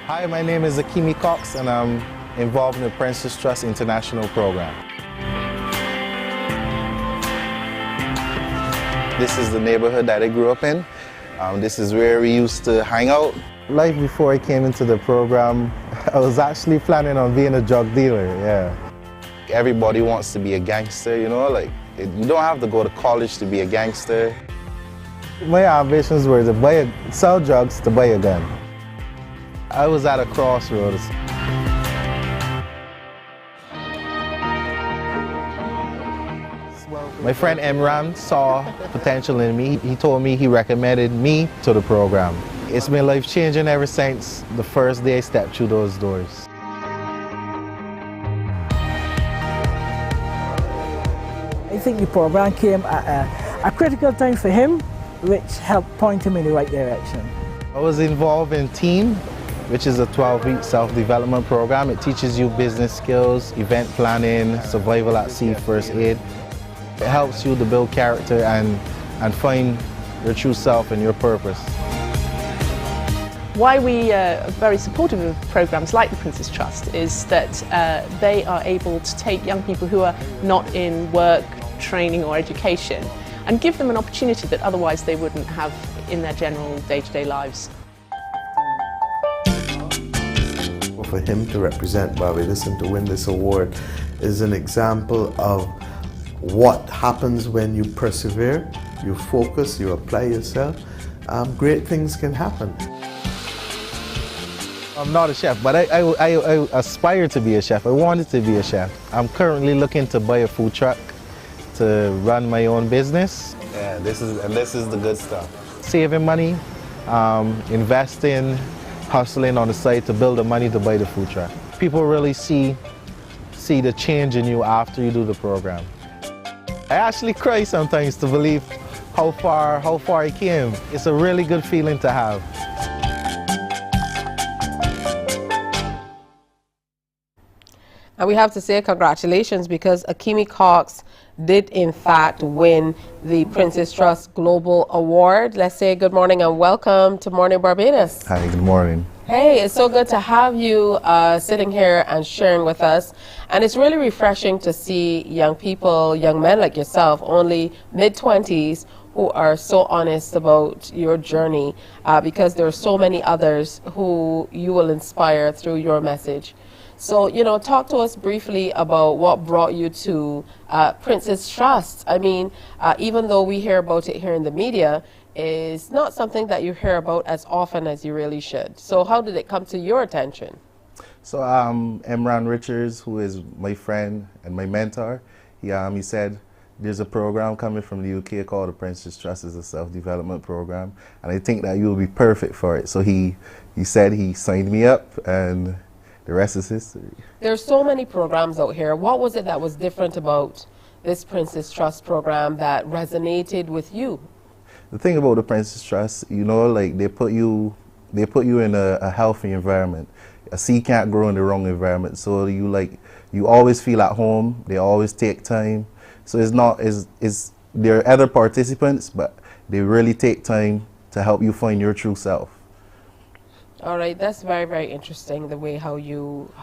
Hi, my name is Akimi Cox and I'm involved in the Princess Trust International Program. This is the neighborhood that I grew up in. This is where we used to hang out. Life before I came into the program, I was actually planning on being a drug dealer, yeah. Everybody wants to be a gangster, you know, like you don't have to go to college to be a gangster. My ambitions were to sell drugs to buy a gun. I was at a crossroads. My friend Emran saw potential in me. He told me he recommended me to the program. It's been life-changing ever since the first day I stepped through those doors. I think the program came at a critical time for him, which helped point him in the right direction. I was involved in TEAM, which is a 12-week self-development program. It teaches you business skills, event planning, survival at sea, first aid. It helps you to build character and find your true self and your purpose. Why we are very supportive of programs like the Princess Trust is that they are able to take young people who are not in work, training or education and give them an opportunity that otherwise they wouldn't have in their general day-to-day lives. For him to represent Barbados and to win this award is an example of what happens when you persevere, you focus, you apply yourself. Great things can happen. I'm not a chef, but I aspire to be a chef. I wanted to be a chef. I'm currently looking to buy a food truck to run my own business. Yeah, this is the good stuff. Saving money, investing, hustling on the side to build the money to buy the food truck. People really see the change in you after you do the program. I actually cry sometimes to believe how far I came. It's a really good feeling to have. And we have to say congratulations because Akimi Cox did in fact win the Princess Trust Global Award. Let's say good morning and welcome to Morning Barbados. Hi, good morning. Hey, it's so good to have you sitting here and sharing with us. And it's really refreshing to see young people, young men like yourself, only mid-20s, who are so honest about your journey because there are so many others who you will inspire through your message. So, you know, talk to us briefly about what brought you to Princess Trust. I mean, even though we hear about it here in the media, it's not something that you hear about as often as you really should. So how did it come to your attention? So Emran Richards, who is my friend and my mentor, he said, there's a program coming from the UK called the Princess Trust. It's a self-development program, and I think that you'll be perfect for it. So he said he signed me up, and the rest is history. There's so many programs out here. What was it that was different about this Princess Trust program that resonated with you? The thing about the Princess Trust, you know, like they put you in a healthy environment. A seed can't grow in the wrong environment, so you always feel at home. They always take time. So there are other participants, but they really take time to help you find your true self. All right, that's very, very interesting the way how you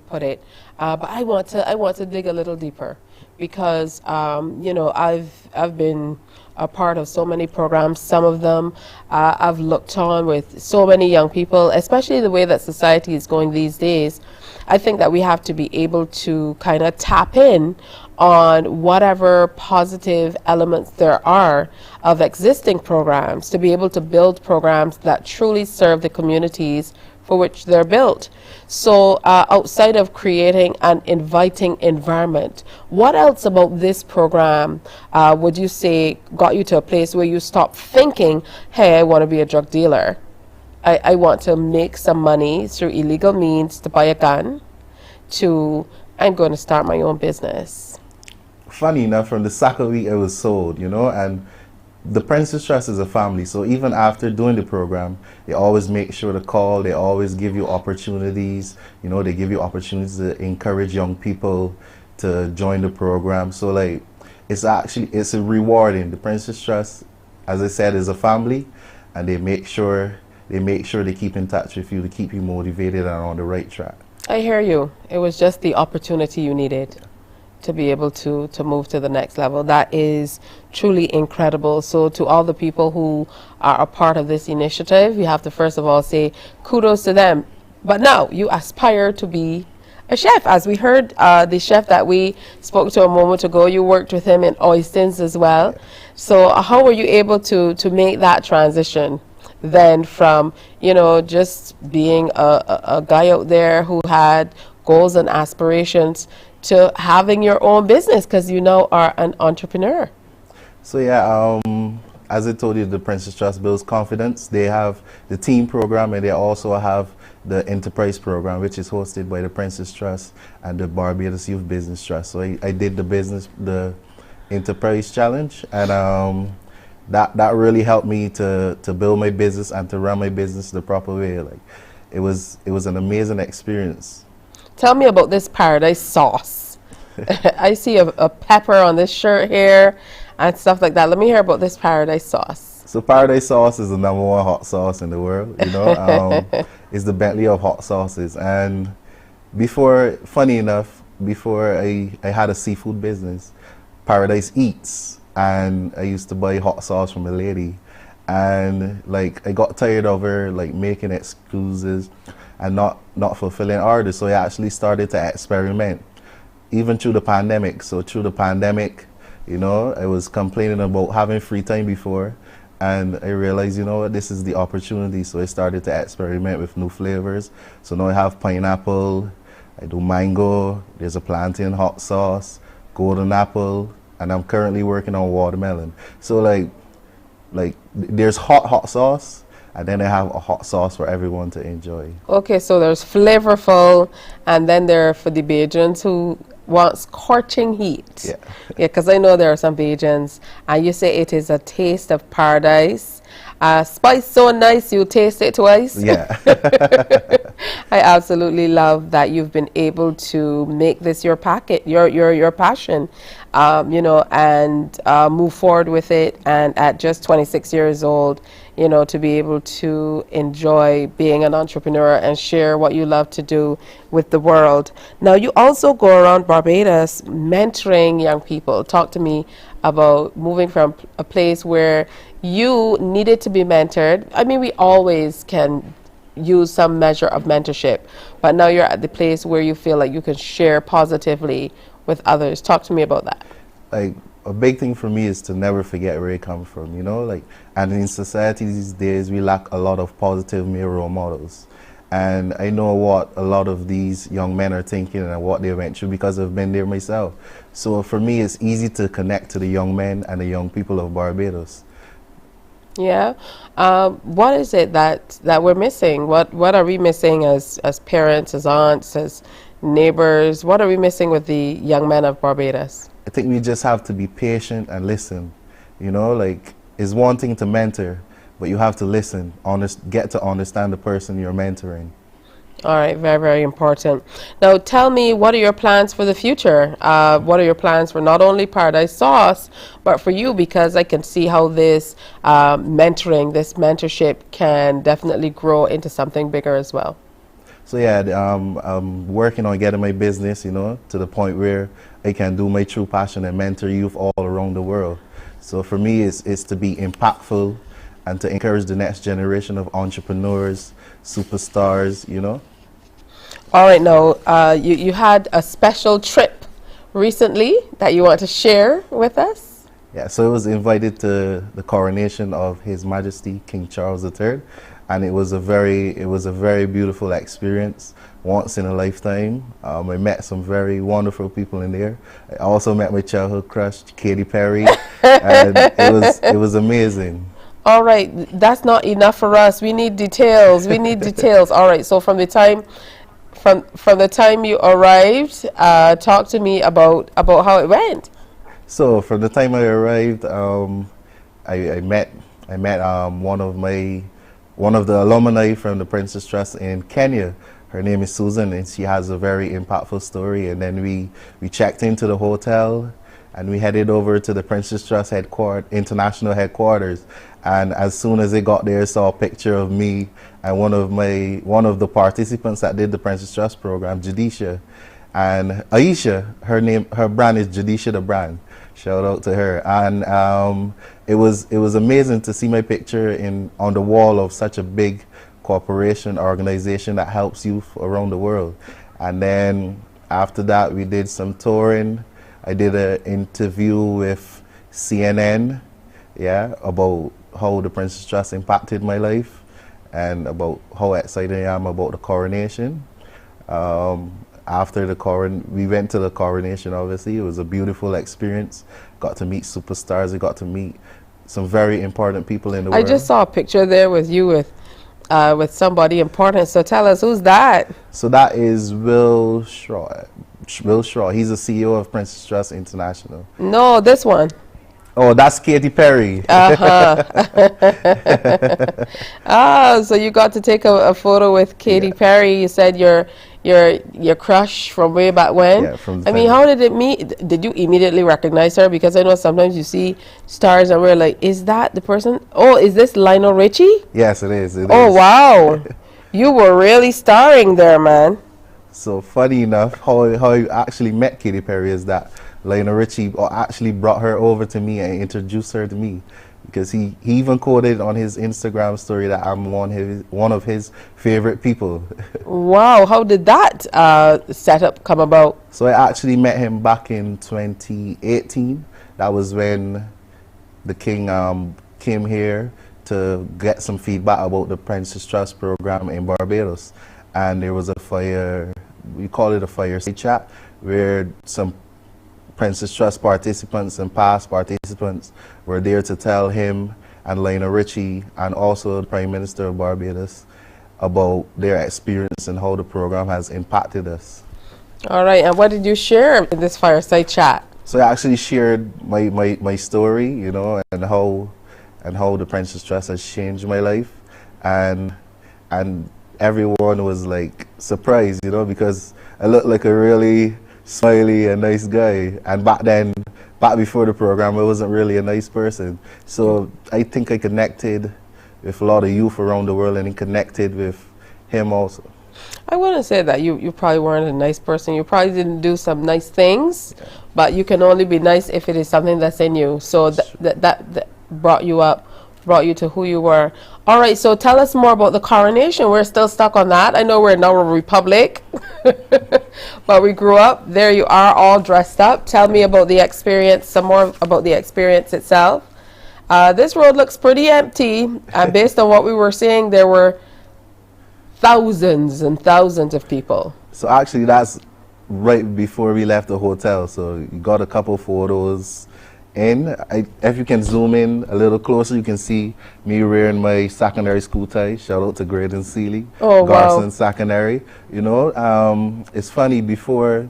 put it. But I want to dig a little deeper because you know, I've been a part of so many programs. Some of them I've looked on with so many young people, especially the way that society is going these days. I think that we have to be able to kind of tap in on whatever positive elements there are of existing programs to be able to build programs that truly serve the communities for which they're built. So outside of creating an inviting environment, what else about this program would you say got you to a place where you stopped thinking, hey, I want to be a drug dealer? I want to make some money through illegal means to buy a gun, to I'm going to start my own business. Funny enough, from the soccer week it was sold, you know, and the Princess Trust is a family. So even after doing the program, they always make sure to call. They always give you opportunities. You know, they give you opportunities to encourage young people to join the program. So like, it's a rewarding. The Princess Trust, as I said, is a family, and they make sure they keep in touch with you to keep you motivated and on the right track. I hear you. It was just the opportunity you needed to be able to move to the next level. That is truly incredible. So to all the people who are a part of this initiative, you have to first of all say kudos to them. But now you aspire to be a chef. As we heard, the chef that we spoke to a moment ago, you worked with him in Oystins as well. So how were you able to make that transition then from, you know, just being a guy out there who had goals and aspirations to having your own business, because you now are an entrepreneur? So yeah, as I told you, the Princess Trust builds confidence. They have the team program, and they also have the enterprise program, which is hosted by the Princess Trust and the Barbados Youth Business Trust. So I did the enterprise challenge, and that really helped me to build my business and to run my business the proper way. Like, it was an amazing experience. Tell me about this paradise sauce. I see a pepper on this shirt here and stuff like that. Let me hear about this paradise sauce. So paradise sauce is the #1 hot sauce in the world, you know. It's the Bentley of hot sauces. And funny enough, before I had a seafood business, Paradise Eats, and I used to buy hot sauce from a lady. And like, I got tired of her like making excuses and not fulfilling orders, so I actually started to experiment, even through the pandemic. So through the pandemic, you know, I was complaining about having free time before, and I realized, you know what, this is the opportunity. So I started to experiment with new flavors. So now I have pineapple, I do mango, there's a plantain hot sauce, golden apple, and I'm currently working on watermelon. So like there's hot sauce, and then I have a hot sauce for everyone to enjoy. Okay, so there's flavorful, and then there are for the Bajans who want scorching heat. Yeah, because I know there are some Bajans, and you say it is a taste of paradise. Spice so nice you taste it twice. Yeah. I absolutely love that you've been able to make this your your passion, you know, and move forward with it. And at just 26 years old, you know, to be able to enjoy being an entrepreneur and share what you love to do with the world. Now, you also go around Barbados mentoring young people. Talk to me about moving from a place where you needed to be mentored. I mean, we always can use some measure of mentorship, but now you're at the place where you feel like you can share positively with others. Talk to me about that. Like, a big thing for me is to never forget where you come from, you know, like, and in society these days we lack a lot of positive male role models. And I know what a lot of these young men are thinking and what they went through because I've been there myself. So for me, it's easy to connect to the young men and the young people of Barbados. Yeah. What is it that we're missing? What are we missing as parents, as aunts, as neighbors? What are we missing with the young men of Barbados? I think we just have to be patient and listen. You know, like, it's one thing to mentor, but you have to listen, get to understand the person you're mentoring. All right, very, very important. Now, tell me, what are your plans for the future? What are your plans for not only Paradise Sauce, but for you? Because I can see how this mentoring, this mentorship can definitely grow into something bigger as well. So yeah, I'm working on getting my business, you know, to the point where I can do my true passion and mentor youth all around the world. So for me, it's to be impactful and to encourage the next generation of entrepreneurs, superstars, you know. All right, now, you had a special trip recently that you want to share with us? Yeah, so I was invited to the coronation of His Majesty King Charles III, and it was a very beautiful experience, once in a lifetime. I met some very wonderful people in there. I also met my childhood crush, Katy Perry, and it was amazing. All right, that's not enough for us. We need details. We need details. All right, so from the time you arrived, talk to me about how it went. So from the time I arrived, I met one of the alumni from the Princess Trust in Kenya. Her name is Susan, and she has a very impactful story. And then we checked into the hotel, and we headed over to the Princess Trust international headquarters. And as soon as they got there, I saw a picture of me and one of the participants that did the Princess Trust program, Jadisha. And Aisha, her brand is Jadisha the brand. Shout out to her. And it was amazing to see my picture on the wall of such a big corporation organization that helps youth around the world. And then after that, we did some touring. I did an interview with CNN, yeah, about how the Princess Trust impacted my life and about how excited I am about the coronation. After we went to the coronation, obviously. It was a beautiful experience. Got to meet superstars. I got to meet some very important people in the world. I just saw a picture there with you with somebody important. So tell us, who's that? So that is Will Shaw. Will Shaw. He's the CEO of Princess Trust International. No, this one. Oh, that's Katy Perry. So you got to take a photo with Katy Perry. You said your crush from way back when. Yeah, I mean, how did it meet? Did you immediately recognize her? Because I know sometimes you see stars and we're like, is that the person? Oh, is this Lionel Richie? Yes, it is. Oh, wow. You were really starring there, man. So funny enough, how I actually met Katy Perry is that Lionel Richie actually brought her over to me and introduced her to me, because he even quoted on his Instagram story that I'm one of his favorite people. Wow, how did that setup come about? So I actually met him back in 2018. That was when the king came here to get some feedback about the Princess Trust program in Barbados. And there was we call it a fireside chat, where some Princess Trust participants and past participants were there to tell him and Lionel Richie and also the Prime Minister of Barbados about their experience and how the program has impacted us. All right, and what did you share in this fireside chat? So I actually shared my story, you know, and how and how the Princess Trust has changed my life, and everyone was like surprised, you know, because I looked like a really smiley and nice guy, and back before the program, I wasn't really a nice person. So I think I connected with a lot of youth around the world, and he connected with him also. I wouldn't say that you probably weren't a nice person. You probably didn't do some nice things, but you can only be nice if it is something that's in you. So that brought you up, brought you to who you were. All right, so tell us more about the coronation. We're still stuck on that. I know we're now a republic, but we grew up. There you are, all dressed up. Tell me about the experience, some more about the experience itself. This road looks pretty empty, and based on what we were seeing, there were thousands and thousands of people. So actually, that's right before we left the hotel. So you got a couple photos in. If you can zoom in a little closer, you can see me wearing my secondary school tie. Shout out to Graydon Seeley, Garson Secondary. You know, it's funny, before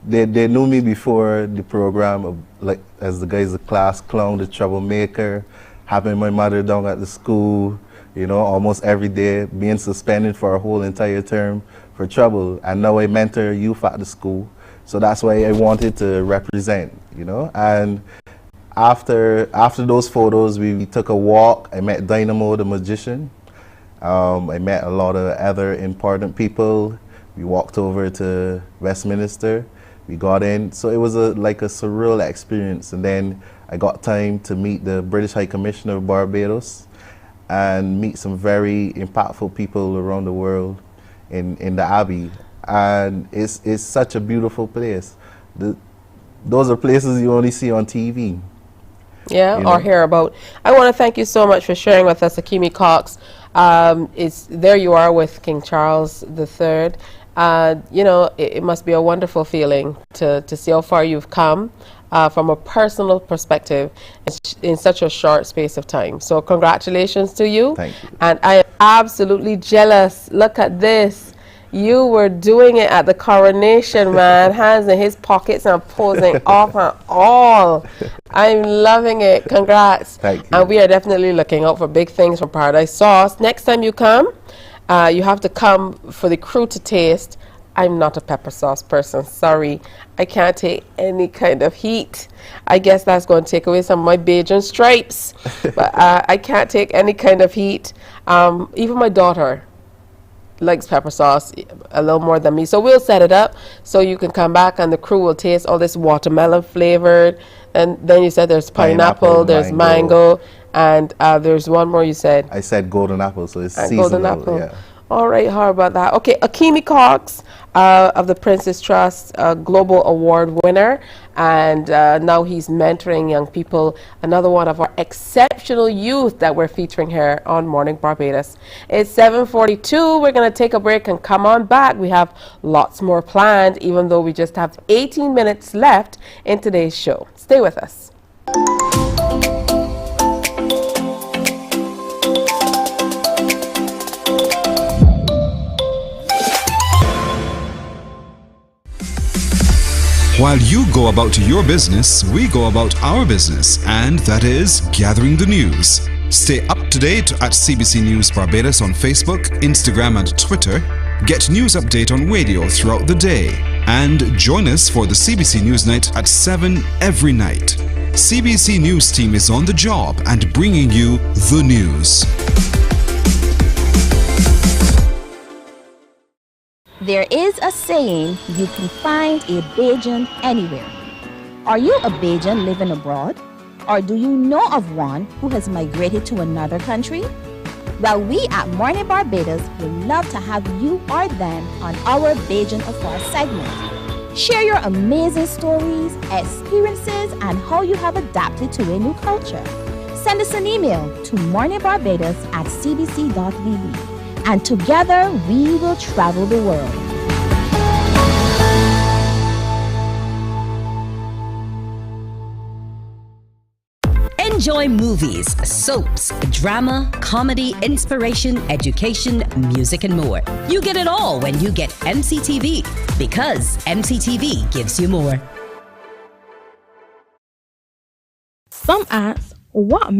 they knew me before the program, like as the guys, the class clown, the troublemaker, having my mother down at the school, you know, almost every day, being suspended for a whole entire term for trouble. And now I mentor youth at the school. So that's why I wanted to represent, you know. And after those photos, we took a walk. I met Dynamo the magician. I met a lot of other important people. We walked over to Westminster. We got in. So it was like a surreal experience. And then I got time to meet the British High Commissioner of Barbados and meet some very impactful people around the world in the Abbey. And it's such a beautiful place. Those are places you only see on TV. Yeah, you know? Or hear about. I want to thank you so much for sharing with us, Akimi Cox. There you are with King Charles III. You know, it must be a wonderful feeling to see how far you've come from a personal perspective in such a short space of time. So congratulations to you. Thank you. And I am absolutely jealous. Look at this. You were doing it at the coronation, man. Hands in his pockets and posing off and all. I'm loving it. Congrats. Thank you. And we are definitely looking out for big things from Paradise Sauce. Next time you come, you have to come for the crew to taste. I'm not a pepper sauce person. Sorry. I can't take any kind of heat. I guess that's going to take away some of my Bajan stripes. But I can't take any kind of heat. Even my daughter likes pepper sauce a little more than me. So we'll set it up so you can come back and the crew will taste all this watermelon flavored. And then you said there's pineapple, there's mango, and there's one more you said. I said golden apple, so it's seasonal. Golden apple. Yeah. All right, how about that? Okay, Akimi Cox of the Princess Trust, Global Award winner, and now he's mentoring young people. Another one of our exceptional youth that we're featuring here on Morning Barbados. It's 7:42. We're going to take a break and come on back. We have lots more planned, even though we just have 18 minutes left in today's show. Stay with us. While you go about your business, we go about our business, and that is gathering the news. Stay up to date at CBC News Barbados on Facebook, Instagram and Twitter. Get news update on radio throughout the day. And join us for the CBC News Night at 7 every night. CBC News team is on the job and bringing you the news. There is a saying, you can find a Bajan anywhere. Are you a Bajan living abroad? Or do you know of one who has migrated to another country? Well, we at Mornin Barbados would love to have you or them on our Bajan Affairs segment. Share your amazing stories, experiences, and how you have adapted to a new culture. Send us an email to morninbarbados@cbc.vb. And together we will travel the world. Enjoy movies, soaps, drama, comedy, inspiration, education, music, and more. You get it all when you get MCTV, because MCTV gives you more. Some ads What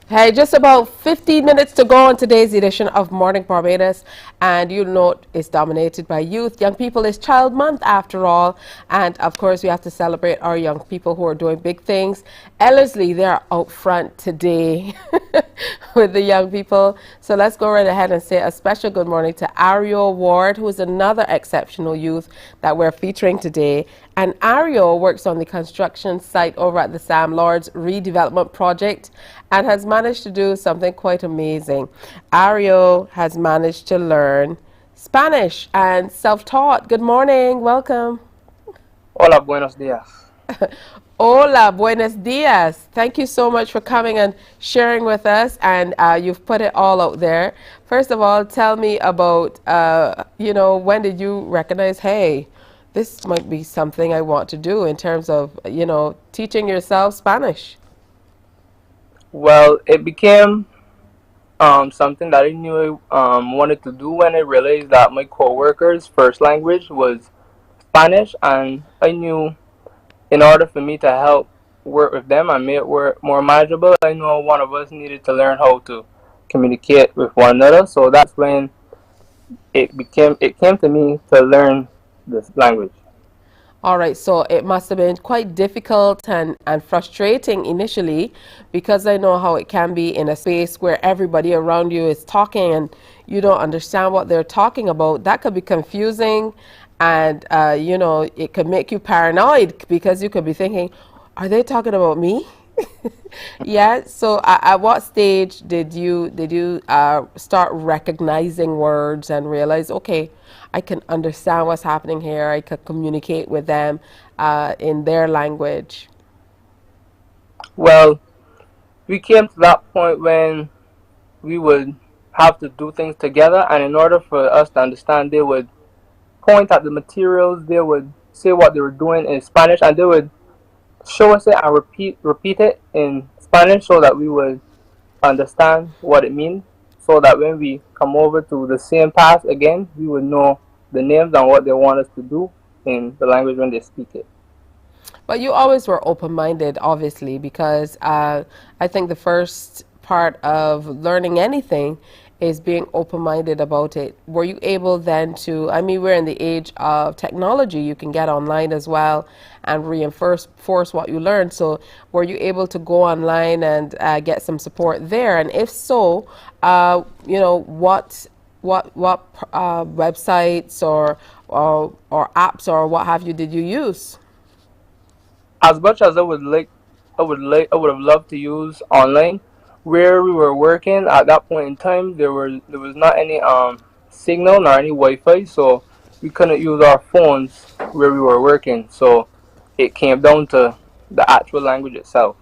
Hey, just about 15 minutes to go on today's edition of Morning Barbados, and you know it's dominated by youth. Young people is Child Month after all, and of course we have to celebrate our young people who are doing big things. Ellerslie, they're out front today with the young people. So let's go right ahead and say a special good morning to Ario Ward, who is another exceptional youth that we're featuring today. And Ario works on the construction site over at the Sam Lords redevelopment project and has managed to do something quite amazing. Ario has managed to learn Spanish and self-taught. Good morning, welcome. Hola, buenos días. Hola, buenos dias. Thank you so much for coming and sharing with us, and you've put it all out there. First of all, tell me about, you know, when did you recognize, hey, this might be something I want to do in terms of, you know, teaching yourself Spanish? Well, it became something that I knew I wanted to do when I realized that my co-workers' first language was Spanish, and I knew in order for me to help work with them and make it work more manageable, I know one of us needed to learn how to communicate with one another. So that's when it came to me to learn this language. All right, so it must have been quite difficult and frustrating initially, because I know how it can be in a space where everybody around you is talking and you don't understand what they're talking about. That could be confusing, and you know, it could make you paranoid because you could be thinking, are they talking about me? Yeah, so at what stage did you start recognizing words and realize, okay, I can understand what's happening here, I can communicate with them in their language? Well, we came to that point when we would have to do things together, and in order for us to understand, they would point at the materials, they would say what they were doing in Spanish, and they would show us it and repeat it in Spanish so that we would understand what it means, so that when we come over to the same path again, we would know the names and what they want us to do in the language when they speak it. But you always were open-minded, obviously, because I think the first part of learning anything is being open-minded about it. Were you able then to, I mean, we're in the age of technology, you can get online as well and reinforce what you learned. So were you able to go online and get some support there? And if so, you know, what websites or apps or what have you did you use? As much as I would have loved to use online, where we were working at that point in time, there was not any signal nor any Wi-Fi, so we couldn't use our phones where we were working. So it came down to the actual language itself.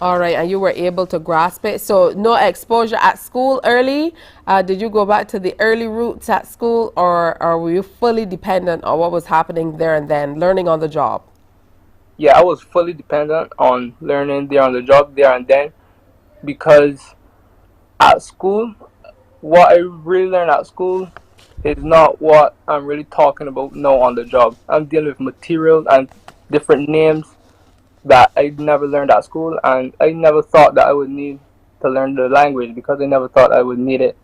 All right, and you were able to grasp it. So no exposure at school early. Did you go back to the early roots at school, or were you fully dependent on what was happening there and then, learning on the job? Yeah, I was fully dependent on learning there on the job there and then, because at school, what I really learned at school is not what I'm really talking about now on the job. I'm dealing with materials and different names that I never learned at school, and I never thought that I would need to learn the language because I never thought I would need it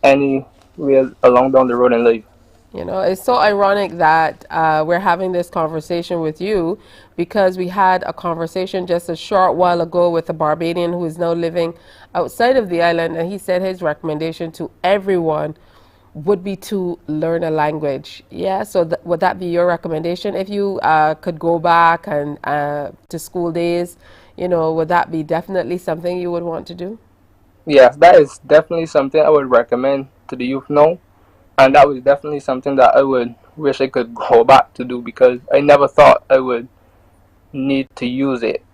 anywhere along down the road in life. You know, it's so ironic that we're having this conversation with you, because we had a conversation just a short while ago with a Barbadian who is now living outside of the island, and he said his recommendation to everyone would be to learn a language. Yeah, so would that be your recommendation if you could go back and to school days? You know, would that be definitely something you would want to do? Yes, that is definitely something I would recommend to the youth now. And that was definitely something that I would wish I could go back to do, because I never thought I would need to use it.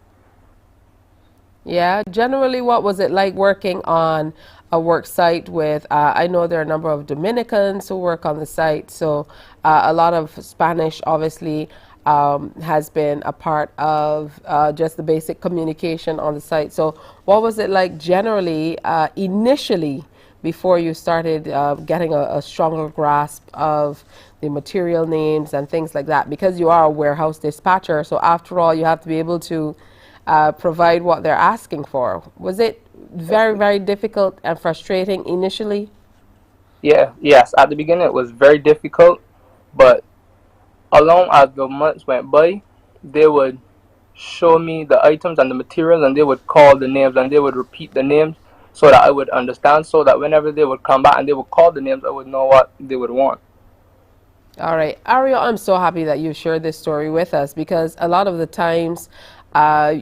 Yeah, generally, what was it like working on a work site with, I know there are a number of Dominicans who work on the site, so a lot of Spanish obviously has been a part of just the basic communication on the site. So what was it like generally, initially, before you started getting a stronger grasp of the material names and things like that? Because you are a warehouse dispatcher, so after all, you have to be able to provide what they're asking for. Was it very, very difficult and frustrating initially? Yes. At the beginning, it was very difficult, but along as the months went by, they would show me the items and the materials, and they would call the names and they would repeat the names so that I would understand, so that whenever they would come back and they would call the names, I would know what they would want. All right, Ariel, I'm so happy that you shared this story with us, because a lot of the times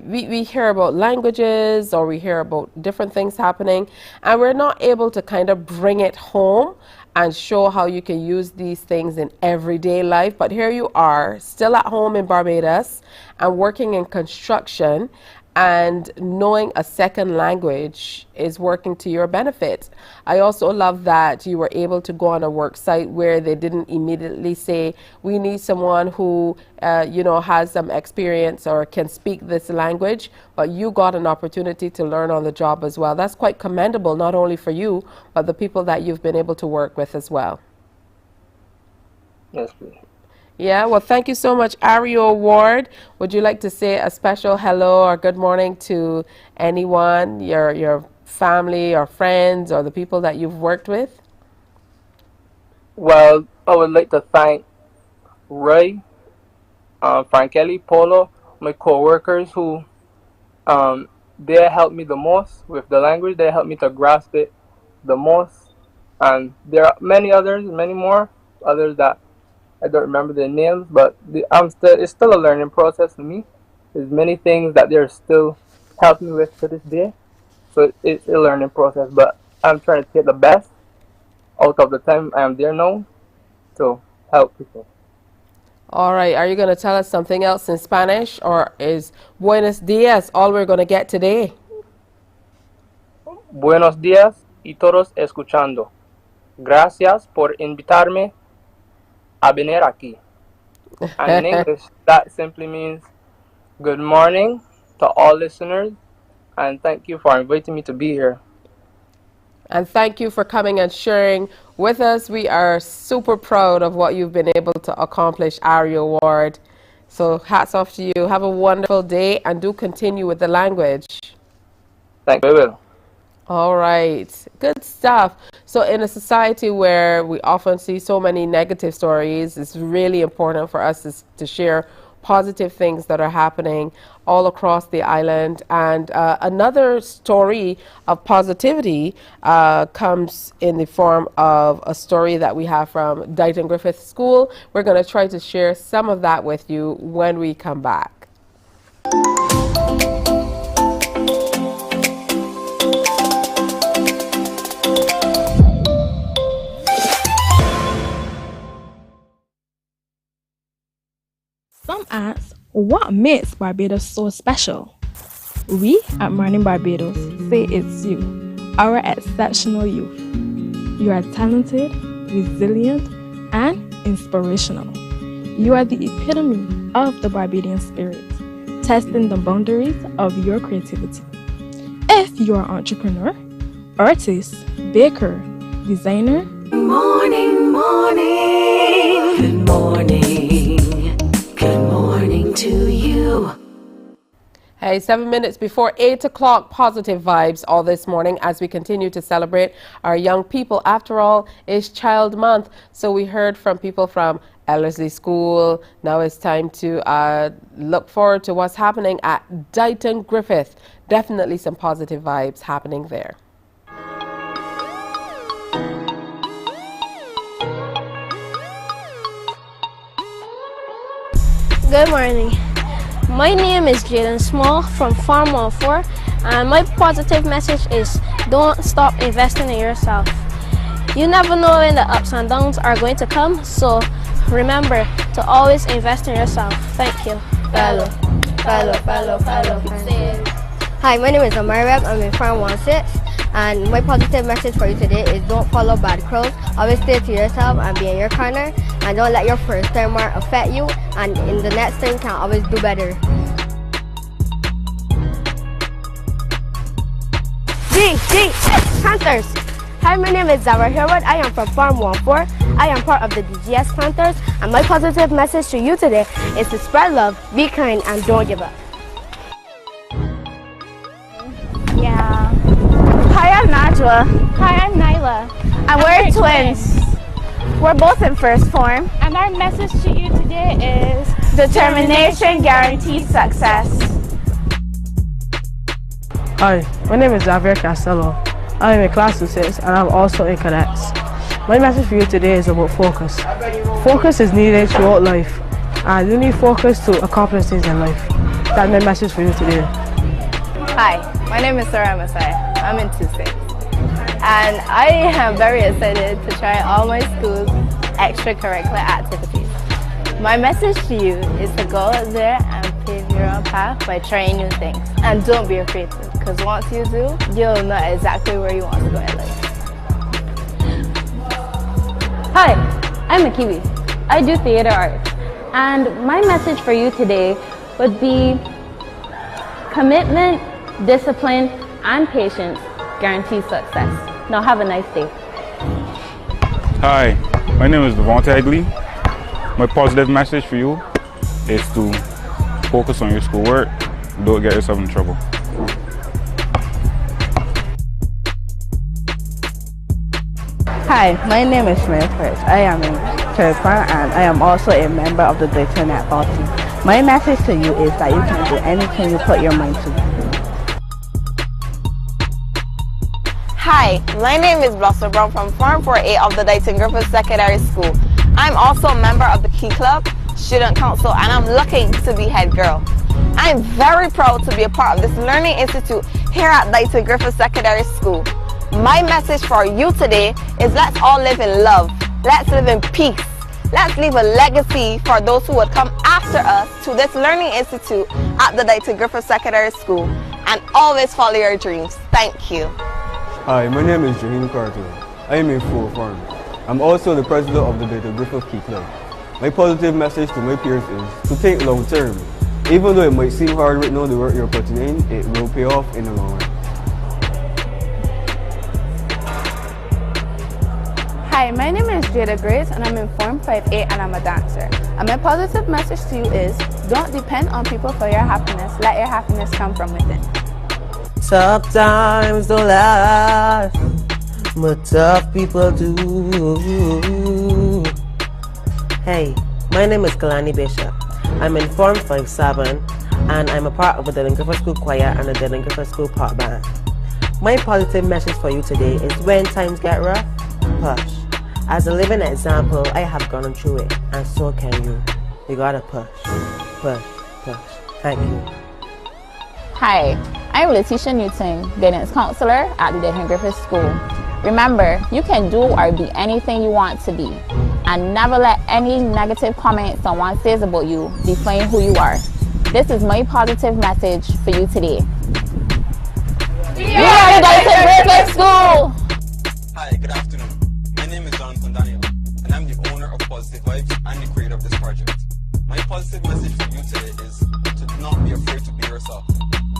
we hear about languages or we hear about different things happening, and we're not able to kind of bring it home and show how you can use these things in everyday life. But here you are, still at home in Barbados and working in construction, and knowing a second language is working to your benefit. I also love that you were able to go on a work site where they didn't immediately say, we need someone who has some experience or can speak this language, but you got an opportunity to learn on the job as well. That's quite commendable, not only for you, but the people that you've been able to work with as well. Yes, please. Yeah, well, thank you so much, Ariel Ward. Would you like to say a special hello or good morning to anyone, your family or friends or the people that you've worked with? Well, I would like to thank Ray, Frankeli, Polo, my co-workers who they helped me the most with the language. They helped me to grasp it the most. And there are many others, many more others that I don't remember their names, but it's still a learning process for me. There's many things that they're still helping me with to this day. So it's a learning process, but I'm trying to take the best out of the time I am there now to help people. All right, are you going to tell us something else in Spanish, or is Buenos Dias all we're going to get today? Buenos días y todos escuchando. Gracias por invitarme a venir aquí. And in English, that simply means good morning to all listeners, and thank you for inviting me to be here. And thank you for coming and sharing with us. We are super proud of what you've been able to accomplish, Ariel Ward. So hats off to you. Have a wonderful day, and do continue with the language. Thank you. I will. All right, good stuff. So in a society where we often see so many negative stories, it's really important for us to share positive things that are happening all across the island. And another story of positivity comes in the form of a story that we have from Dighton Griffith School. We're going to try to share some of that with you when we come back. Some ask, what makes Barbados so special? We at Mornin Barbados say it's you, our exceptional youth. You are talented, resilient, and inspirational. You are the epitome of the Barbadian spirit, testing the boundaries of your creativity. If you are an entrepreneur, artist, baker, designer, Morning, morning, good morning. Good morning to you. Hey, 7 minutes before 8 o'clock, positive vibes all this morning as we continue to celebrate our young people. After all, it's Child Month. So we heard from people from Ellerslie School. Now it's time to look forward to what's happening at Dighton Griffith. Definitely some positive vibes happening there. Good morning. My name is Jaden Small from Farm 104, and my positive message is don't stop investing in yourself. You never know when the ups and downs are going to come, so remember to always invest in yourself. Thank you. Follow. Hi, my name is Amari Webb. I'm in Farm 106, and my positive message for you today is don't follow bad crowds. Always stay to yourself and be in your corner, and don't let your first timer affect you, and in the next time can always do better. G, Panthers. Hi, my name is Zara Herwood. I am from Farm 14. I am part of the DGS Panthers, and my positive message to you today is to spread love, be kind, and don't give up. Yeah. Hi, I'm Najwa. Hi, I'm Nyla. And we're twins. We're both in first form. And our message to you today is determination guarantees success. Hi, my name is Xavier Castello. I am in class 6 and I'm also in cadets. My message for you today is about focus. Focus is needed throughout life, and you need focus to accomplish things in life. That's my message for you today. Hi, my name is Sarah Masai. I'm in 2-6. And I am very excited to try all my school's extracurricular activities. My message to you is to go out there and pave your own path by trying new things. And don't be afraid to, because once you do, you'll know exactly where you want to go in life. Hi, I'm a Kiwi. I do theater arts. And my message for you today would be commitment, discipline, and patience guarantee success. Now have a nice day. Hi, my name is Devonta Egley. My positive message for you is to focus on your schoolwork. Don't get yourself in trouble. Hi, my name is Smith First. I am in third form and I am also a member of the Greater Netball team. My message to you is that you can do anything you put your mind to. Hi, my name is Blossom Brown from Form 4A of the Dighton Griffith Secondary School. I'm also a member of the Key Club, Student Council, and I'm looking to be head girl. I'm very proud to be a part of this Learning Institute here at Dighton Griffith Secondary School. My message for you today is let's all live in love. Let's live in peace. Let's leave a legacy for those who would come after us to this Learning Institute at the Dighton Griffith Secondary School, and always follow your dreams. Thank you. Hi, my name is Jaheen Carter. I am in 4th form. I'm also the president of the Dighton Griffith Key Club. My positive message to my peers is to think long term. Even though it might seem hard right now, the work you're putting in, it will pay off in the long run. Hi, my name is Jada Grace and I'm in Form 5A and I'm a dancer. And my positive message to you is don't depend on people for your happiness. Let your happiness come from within. Tough times don't last, but tough people do. Hey, my name is Kalani Bishop. I'm in Form 5-7 and I'm a part of the Dighton Griffith School Choir and the Dighton Griffith School Pop Band. My positive message for you today is when times get rough, push. As a living example, I have gone through it, and so can you. You gotta push, push, push. Thank you. Hi, I'm Letitia Newton, guidance counselor at the Dighton Griffith School. Remember, you can do or be anything you want to be, and never let any negative comments someone says about you define who you are. This is my positive message for you today. We are the Dighton Griffith School! Hi, good afternoon. My name is Jonathan Daniel, and I'm the owner of Positive Vibes and the creator of this project. My positive message for you today is to not be afraid to be yourself.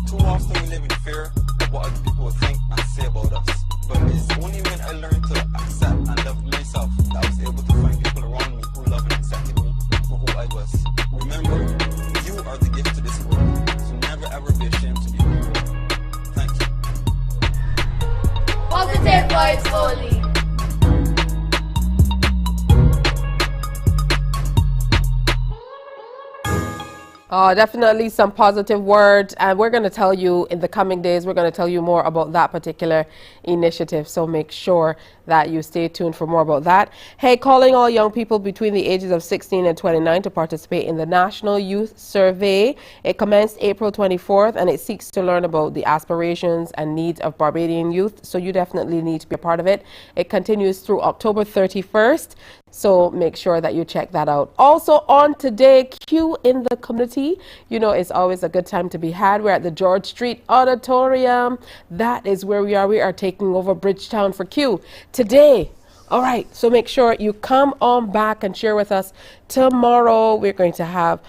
Too often we live in fear of what other people will think and say about us. But it's only when I learned to accept and love myself that I was able to find people around me who loved and accepted me for who I was. Remember, you are the gift to this world, so never ever be ashamed to be who you are. Thank you. Positive vibes only. Definitely some positive words, and we're going to tell you in the coming days, we're going to tell you more about that particular initiative, so make sure that you stay tuned for more about that. Hey, calling all young people between the ages of 16 and 29 to participate in the National Youth Survey. It commenced April 24th, and it seeks to learn about the aspirations and needs of Barbadian youth, so you definitely need to be a part of it. It continues through October 31st. So make sure that you check that out. Also on today, Q in the community. You know, it's always a good time to be had. We're at the George Street Auditorium. That is where we are. We are taking over Bridgetown for Q. Today, All right, so make sure you come on back and share with us tomorrow. We're going to have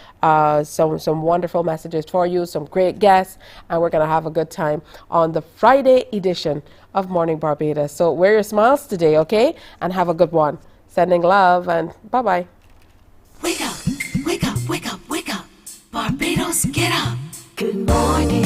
some wonderful messages for you, some great guests, and we're going to have a good time on the Friday edition of Morning Barbados. So wear your smiles today, okay? And have a good one. Sending love, and bye-bye. Wake up, wake up, wake up, wake up. Barbados, get up. Good morning.